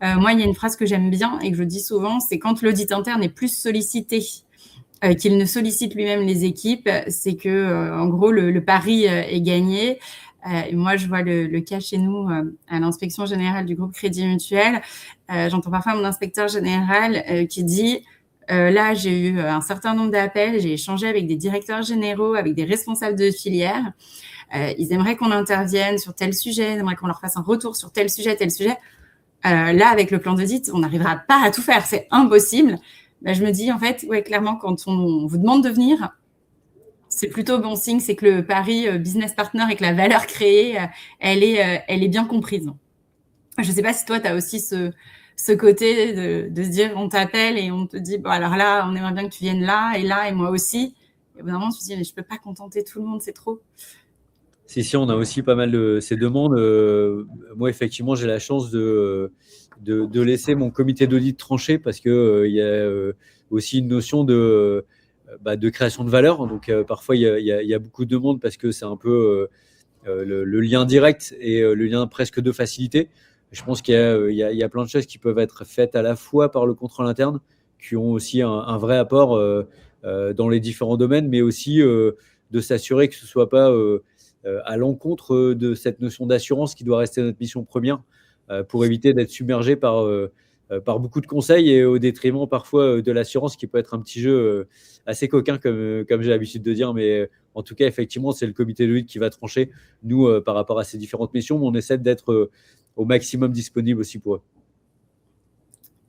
Moi, il y a une phrase que j'aime bien et que je dis souvent, c'est quand l'audit interne est plus sollicité qu'il ne sollicite lui-même les équipes, c'est que, en gros, le pari est gagné. Et moi, je vois le cas chez nous à l'inspection générale du groupe Crédit Mutuel. J'entends parfois mon inspecteur général qui dit là, j'ai eu un certain nombre d'appels, j'ai échangé avec des directeurs généraux, avec des responsables de filière. Ils aimeraient qu'on intervienne sur tel sujet, ils aimeraient qu'on leur fasse un retour sur tel sujet, tel sujet. Là, avec le plan d'audit, on n'arrivera pas à tout faire, c'est impossible. Je me dis, en fait, ouais, clairement, quand on vous demande de venir, c'est plutôt bon signe, c'est que le pari business partner et que la valeur créée, elle est bien comprise. Je ne sais pas si toi, tu as aussi ce côté de se dire, on t'appelle et on te dit, bon, alors là, on aimerait bien que tu viennes là, et moi aussi. Et vraiment, je me dis, mais je ne peux pas contenter tout le monde, c'est trop. Si, on a aussi pas mal de ces demandes. Moi, effectivement, j'ai la chance de laisser mon comité d'audit trancher parce qu'il y a aussi une notion de création de valeur. Donc, parfois, il y a beaucoup de demandes parce que c'est un peu le lien direct et le lien presque de facilité. Je pense qu'il y a plein de choses qui peuvent être faites à la fois par le contrôle interne, qui ont aussi un vrai apport dans les différents domaines, mais aussi de s'assurer que ce ne soit pas à l'encontre de cette notion d'assurance qui doit rester notre mission première pour éviter d'être submergé par beaucoup de conseils et au détriment parfois de l'assurance qui peut être un petit jeu assez coquin comme j'ai l'habitude de dire. Mais en tout cas, effectivement, c'est le comité de lutte qui va trancher, nous, par rapport à ces différentes missions, mais on essaie d'être au maximum disponible aussi pour eux.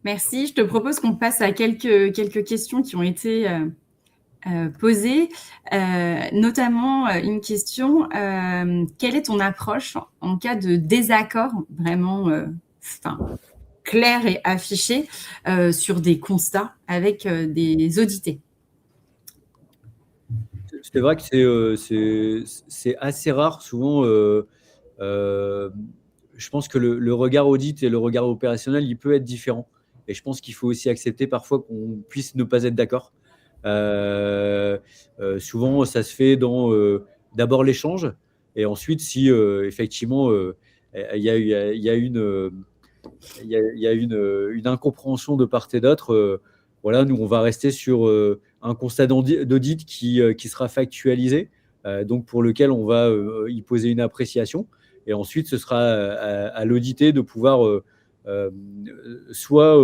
Merci. Je te propose qu'on passe à quelques questions qui ont été posées, notamment une question, quelle est ton approche en cas de désaccord vraiment clair et affiché sur des constats avec des audités? C'est vrai que c'est assez rare. Souvent, je pense que le regard audit et le regard opérationnel, il peut être différent. Et je pense qu'il faut aussi accepter parfois qu'on puisse ne pas être d'accord. Souvent, ça se fait dans d'abord l'échange. Et ensuite, si effectivement, il y a une incompréhension de part et d'autre, voilà, nous, on va rester sur un constat d'audit qui sera factualisé. donc pour lequel on va y poser une appréciation. Et ensuite, ce sera à l'audité de pouvoir soit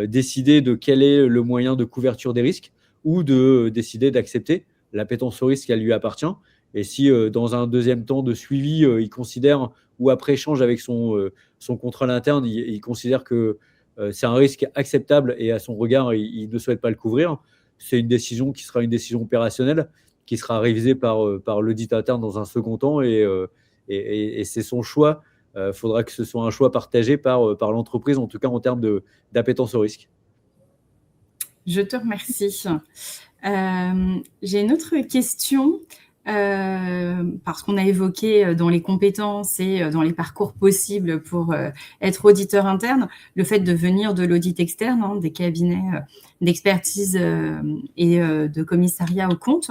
décider de quel est le moyen de couverture des risques ou de décider d'accepter l'appétence au risque, elle lui appartient. Et si dans un deuxième temps de suivi, il considère, ou après échange avec son contrôle interne, il considère que c'est un risque acceptable et à son regard, il ne souhaite pas le couvrir, c'est une décision qui sera une décision opérationnelle qui sera révisée par l'audit interne dans un second temps et c'est son choix. Il faudra que ce soit un choix partagé par l'entreprise, en tout cas en termes d'appétence au risque. Je te remercie. J'ai une autre question, parce qu'on a évoqué dans les compétences et dans les parcours possibles pour être auditeur interne, le fait de venir de l'audit externe, des cabinets d'expertise et de commissariat aux comptes.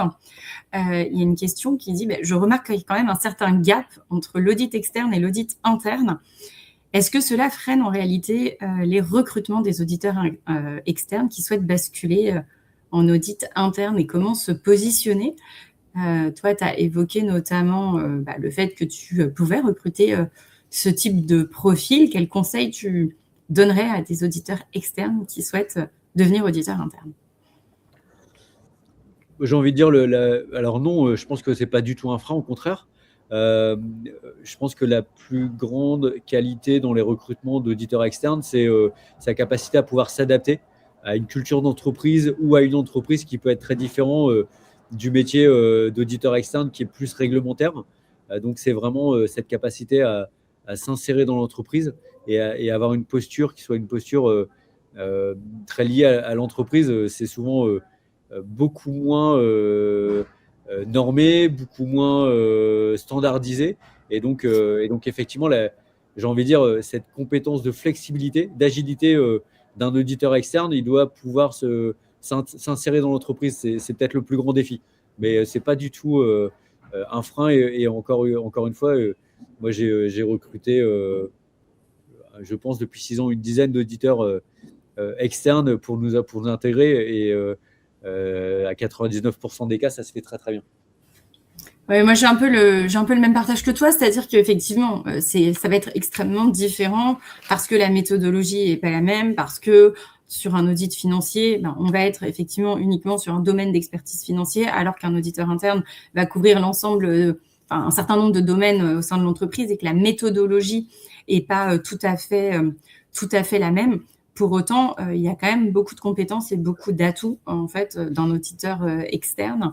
Il y a une question qui dit, je remarque qu'il y a quand même un certain gap entre l'audit externe et l'audit interne. Est-ce que cela freine en réalité les recrutements des auditeurs externes qui souhaitent basculer en audit interne et comment se positionner? Toi, tu as évoqué notamment le fait que tu pouvais recruter ce type de profil. Quels conseils tu donnerais à des auditeurs externes qui souhaitent devenir auditeurs internes? J'ai envie de dire, alors non, je pense que ce n'est pas du tout un frein, au contraire. Je pense que la plus grande qualité dans les recrutements d'auditeurs externes, c'est sa capacité à pouvoir s'adapter à une culture d'entreprise ou à une entreprise qui peut être très différente du métier d'auditeur externe qui est plus réglementaire. Donc, c'est vraiment cette capacité à s'insérer dans l'entreprise et avoir une posture qui soit une posture très liée à l'entreprise. C'est souvent beaucoup moins normé, beaucoup moins standardisé. Et donc effectivement, j'ai envie de dire, cette compétence de flexibilité, d'agilité d'un auditeur externe, il doit pouvoir s'insérer dans l'entreprise. C'est peut-être le plus grand défi. Mais ce n'est pas du tout un frein. Et encore une fois, moi, j'ai recruté, je pense, depuis 6 ans, une dizaine d'auditeurs externes pour nous intégrer. Et à 99% des cas, ça se fait très, très bien. Ouais, moi, j'ai un peu le même partage que toi, c'est-à-dire qu'effectivement, ça va être extrêmement différent parce que la méthodologie n'est pas la même, parce que sur un audit financier, on va être effectivement uniquement sur un domaine d'expertise financier, alors qu'un auditeur interne va couvrir l'ensemble, un certain nombre de domaines au sein de l'entreprise et que la méthodologie n'est pas tout à fait la même. Pour autant, il y a quand même beaucoup de compétences et beaucoup d'atouts en fait d'un auditeur externe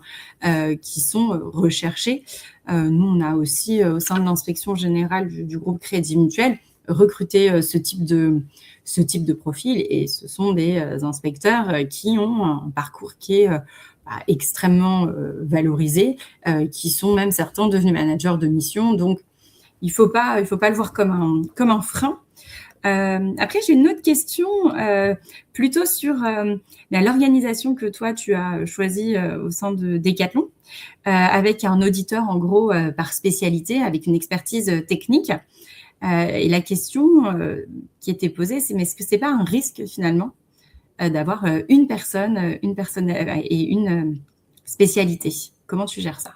qui sont recherchés. Nous, on a aussi au sein de l'inspection générale du groupe Crédit Mutuel recruté ce type de profil, et ce sont des inspecteurs qui ont un parcours qui est extrêmement valorisé, qui sont même certains devenus managers de mission. Donc, il faut pas le voir comme un frein. Après, j'ai une autre question plutôt sur l'organisation que toi, tu as choisie au sein de Decathlon, avec un auditeur, en gros, par spécialité, avec une expertise technique. Et la question qui était posée, c'est mais est-ce que ce n'est pas un risque, finalement, d'avoir une personne et une spécialité? Comment tu gères ça?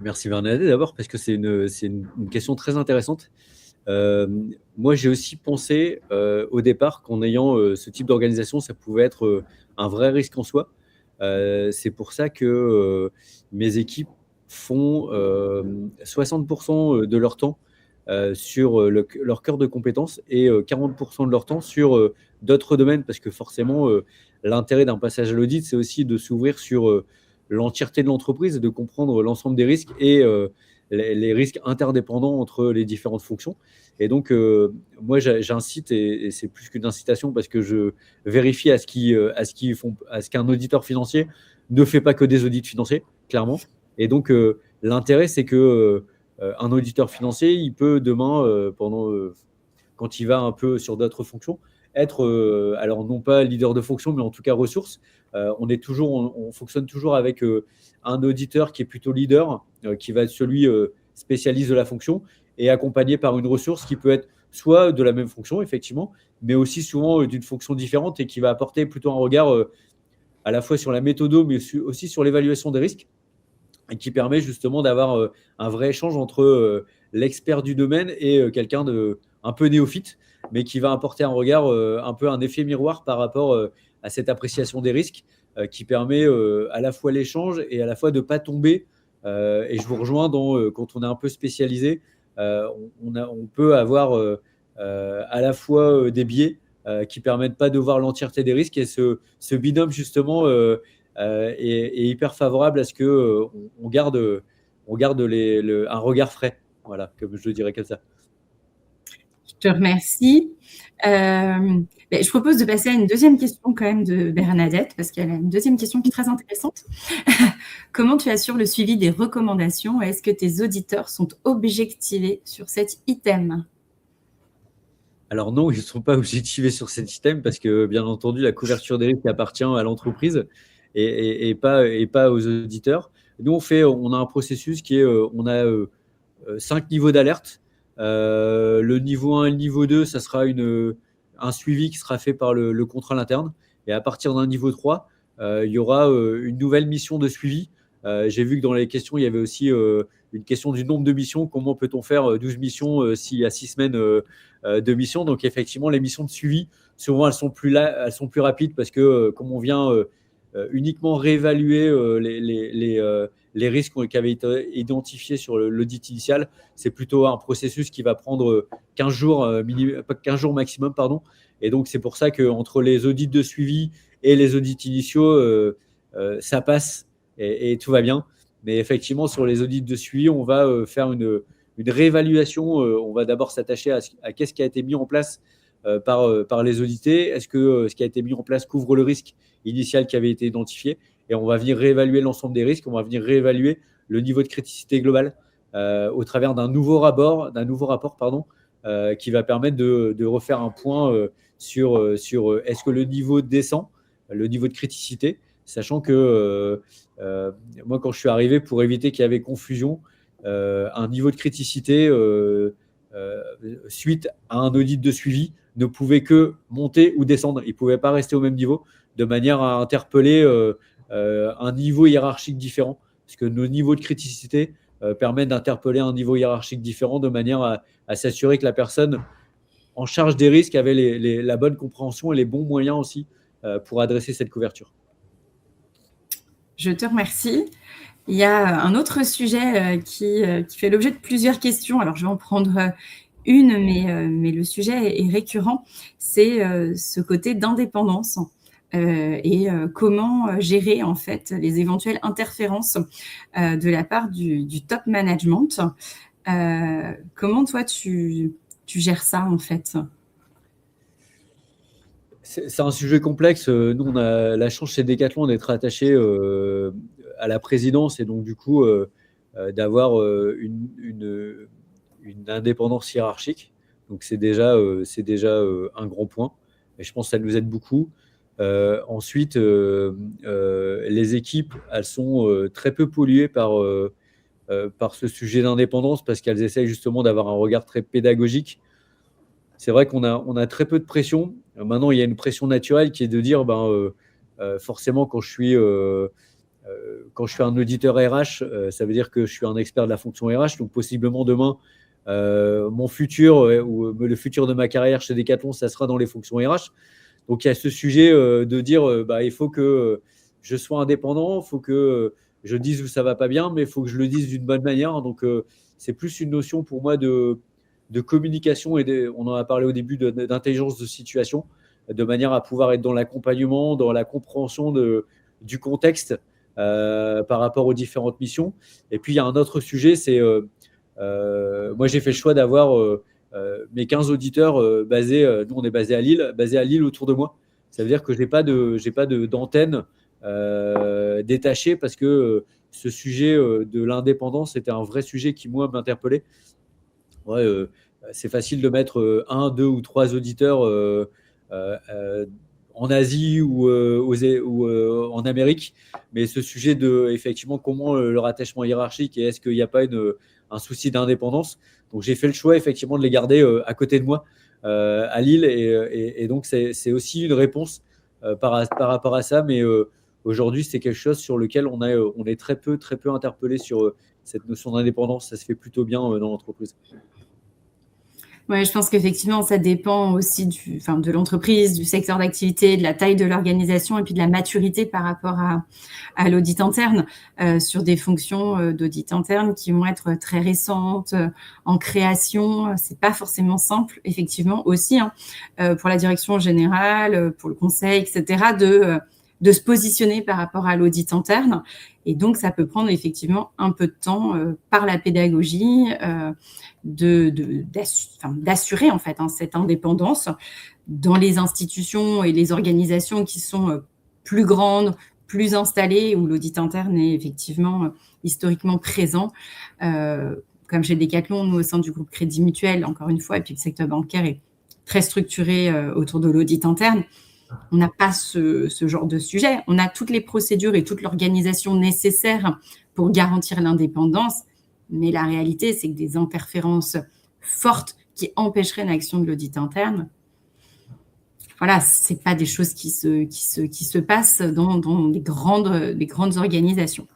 Merci Bernadette, d'abord, parce que c'est une question très intéressante. Moi, j'ai aussi pensé au départ qu'en ayant ce type d'organisation, ça pouvait être un vrai risque en soi. C'est pour ça que mes équipes font 60% de leur temps sur leur cœur de compétences et 40% de leur temps sur d'autres domaines, parce que forcément, l'intérêt d'un passage à l'audit, c'est aussi de s'ouvrir sur l'entièreté de l'entreprise, de comprendre l'ensemble des risques et les risques interdépendants entre les différentes fonctions. Et donc, moi, j'incite, et c'est plus qu'une incitation, parce que je vérifie à ce qu'un auditeur financier ne fait pas que des audits financiers, clairement. Et donc, l'intérêt, c'est que un auditeur financier, il peut demain, quand il va un peu sur d'autres fonctions, être, alors non pas leader de fonction, mais en tout cas ressource. On fonctionne toujours avec un auditeur qui est plutôt leader, qui va être celui spécialiste de la fonction, et accompagné par une ressource qui peut être soit de la même fonction, effectivement, mais aussi souvent d'une fonction différente et qui va apporter plutôt un regard à la fois sur la méthode, mais aussi sur l'évaluation des risques. et qui permet justement d'avoir un vrai échange entre l'expert du domaine et quelqu'un de un peu néophyte, mais qui va apporter un regard, un peu un effet miroir par rapport à cette appréciation des risques, qui permet à la fois l'échange et à la fois de ne pas tomber. Et je vous rejoins quand on est un peu spécialisé, on peut avoir à la fois des biais qui permettent pas de voir l'entièreté des risques, et ce binôme justement est hyper favorable à ce que on garde un regard frais, voilà, comme je le dirais comme ça. Je te remercie. Je propose de passer à une deuxième question quand même de Bernadette, parce qu'elle a une deuxième question qui est très intéressante. Comment tu assures le suivi des recommandations? Est-ce que tes auditeurs sont objectivés sur cet item? Alors non, ils ne sont pas objectivés sur cet item parce que, bien entendu, la couverture des risques appartient à l'entreprise et pas aux auditeurs. Nous, on a un processus qui est, on a 5 niveaux d'alerte. Le niveau 1 et le niveau 2, ça sera un suivi qui sera fait par le contrôle interne. Et à partir d'un niveau 3, il y aura une nouvelle mission de suivi. J'ai vu que dans les questions, il y avait aussi une question du nombre de missions. Comment peut-on faire 12 missions s'il y a 6 semaines de missions? Donc effectivement, les missions de suivi, souvent, elles sont plus rapides parce que comme on vient uniquement réévaluer les risques qui avaient été identifiés sur l'audit initial, c'est plutôt un processus qui va prendre 15 jours, 15 jours maximum, pardon. Et donc, c'est pour ça qu'entre les audits de suivi et les audits initiaux, ça passe et tout va bien. Mais effectivement, sur les audits de suivi, on va faire une réévaluation. On va d'abord s'attacher à qu'est-ce qui a été mis en place par les audités. Est-ce que ce qui a été mis en place couvre le risque initial qui avait été identifié? Et on va venir réévaluer l'ensemble des risques. On va venir réévaluer le niveau de criticité globale au travers d'un nouveau rapport, qui va permettre de refaire un point sur est-ce que le niveau descend, le niveau de criticité, sachant que moi, quand je suis arrivé, pour éviter qu'il y avait confusion, un niveau de criticité suite à un audit de suivi ne pouvait que monter ou descendre. Il ne pouvait pas rester au même niveau, de manière à interpeller un niveau hiérarchique différent, parce que nos niveaux de criticité permettent d'interpeller un niveau hiérarchique différent, de manière à s'assurer que la personne en charge des risques avait la bonne compréhension et les bons moyens aussi pour adresser cette couverture. Je te remercie. Il y a un autre sujet qui fait l'objet de plusieurs questions. Alors, je vais en prendre une, mais le sujet est récurrent. C'est ce côté d'indépendance et comment gérer en fait les éventuelles interférences de la part du top management. Comment toi, tu gères ça en fait? C'est un sujet complexe. Nous, on a la chance chez Decathlon d'être attaché à la présidence et donc du coup d'avoir une indépendance hiérarchique. Donc c'est déjà un grand point. Et je pense que ça nous aide beaucoup. Ensuite, les équipes, elles sont très peu polluées par ce sujet d'indépendance parce qu'elles essayent justement d'avoir un regard très pédagogique. C'est vrai qu'on a très peu de pression. Maintenant, il y a une pression naturelle qui est de dire, forcément, quand je suis un auditeur RH, ça veut dire que je suis un expert de la fonction RH. Donc, possiblement, demain, mon futur ou le futur de ma carrière chez Decathlon, ça sera dans les fonctions RH. Donc, il y a ce sujet de dire, il faut que je sois indépendant, il faut que je dise où ça ne va pas bien, mais il faut que je le dise d'une bonne manière. Donc, c'est plus une notion pour moi de communication et on en a parlé au début, d'intelligence de situation, de manière à pouvoir être dans l'accompagnement, dans la compréhension du contexte par rapport aux différentes missions. Et puis, il y a un autre sujet, c'est moi, j'ai fait le choix d'avoir mes 15 auditeurs basés, nous, on est basé à Lille autour de moi. Ça veut dire que je n'ai pas d'antenne détachée parce que ce sujet de l'indépendance était un vrai sujet qui, moi, m'interpellait. Ouais, c'est facile de mettre 1, 2 ou 3 auditeurs en Asie ou en Amérique, mais ce sujet de effectivement comment le rattachement hiérarchique et est-ce qu'il n'y a pas un souci d'indépendance. Donc j'ai fait le choix effectivement de les garder à côté de moi à Lille et donc c'est aussi une réponse par rapport à ça, mais aujourd'hui, c'est quelque chose sur lequel on est très peu interpellé sur cette notion d'indépendance. Ça se fait plutôt bien dans l'entreprise. Ouais, je pense qu'effectivement, ça dépend aussi de l'entreprise, du secteur d'activité, de la taille de l'organisation et puis de la maturité par rapport à l'audit interne. Sur des fonctions d'audit interne qui vont être très récentes, en création, c'est pas forcément simple, effectivement, aussi, hein, pour la direction générale, pour le conseil, etc., de se positionner par rapport à l'audit interne. Et donc, ça peut prendre effectivement un peu de temps par la pédagogie, d'assurer en fait cette indépendance dans les institutions et les organisations qui sont plus grandes, plus installées, où l'audit interne est effectivement historiquement présent. Comme chez Decathlon, nous, au sein du groupe Crédit Mutuel, encore une fois, et puis le secteur bancaire est très structuré autour de l'audit interne. On n'a pas ce genre de sujet. On a toutes les procédures et toute l'organisation nécessaire pour garantir l'indépendance. Mais la réalité, c'est que des interférences fortes qui empêcheraient l'action de l'audit interne, voilà, c'est pas des choses qui se passent dans des grandes organisations.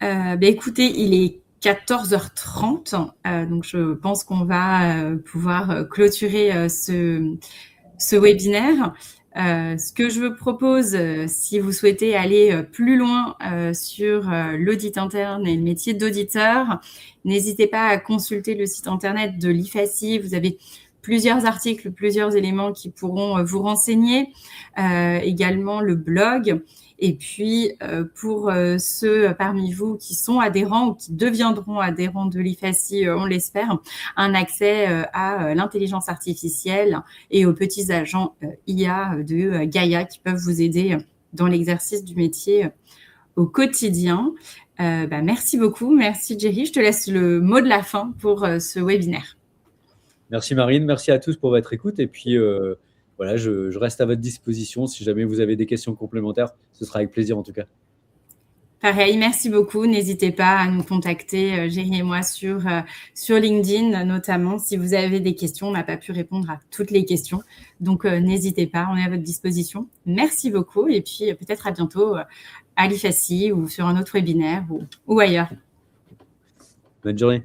Écoutez, il est 14h30, donc je pense qu'on va pouvoir clôturer ce webinaire. Ce que je vous propose, si vous souhaitez aller plus loin sur l'audit interne et le métier d'auditeur, n'hésitez pas à consulter le site internet de l'IFACI. Vous avez plusieurs articles, plusieurs éléments qui pourront vous renseigner. Également le blog. Et puis, pour ceux parmi vous qui sont adhérents ou qui deviendront adhérents de l'IFACI, on l'espère, un accès à l'intelligence artificielle et aux petits agents IA de Gaïa qui peuvent vous aider dans l'exercice du métier au quotidien. Merci beaucoup. Merci, Jerry. Je te laisse le mot de la fin pour ce webinaire. Merci, Marine. Merci à tous pour votre écoute. Et puis, voilà, je reste à votre disposition. Si jamais vous avez des questions complémentaires, ce sera avec plaisir en tout cas. Pareil, merci beaucoup. N'hésitez pas à nous contacter, Jerry et moi, sur LinkedIn, notamment. Si vous avez des questions, on n'a pas pu répondre à toutes les questions. Donc, n'hésitez pas, on est à votre disposition. Merci beaucoup. Et puis, peut-être à bientôt à l'IFACI ou sur un autre webinaire ou ailleurs. Bonne journée.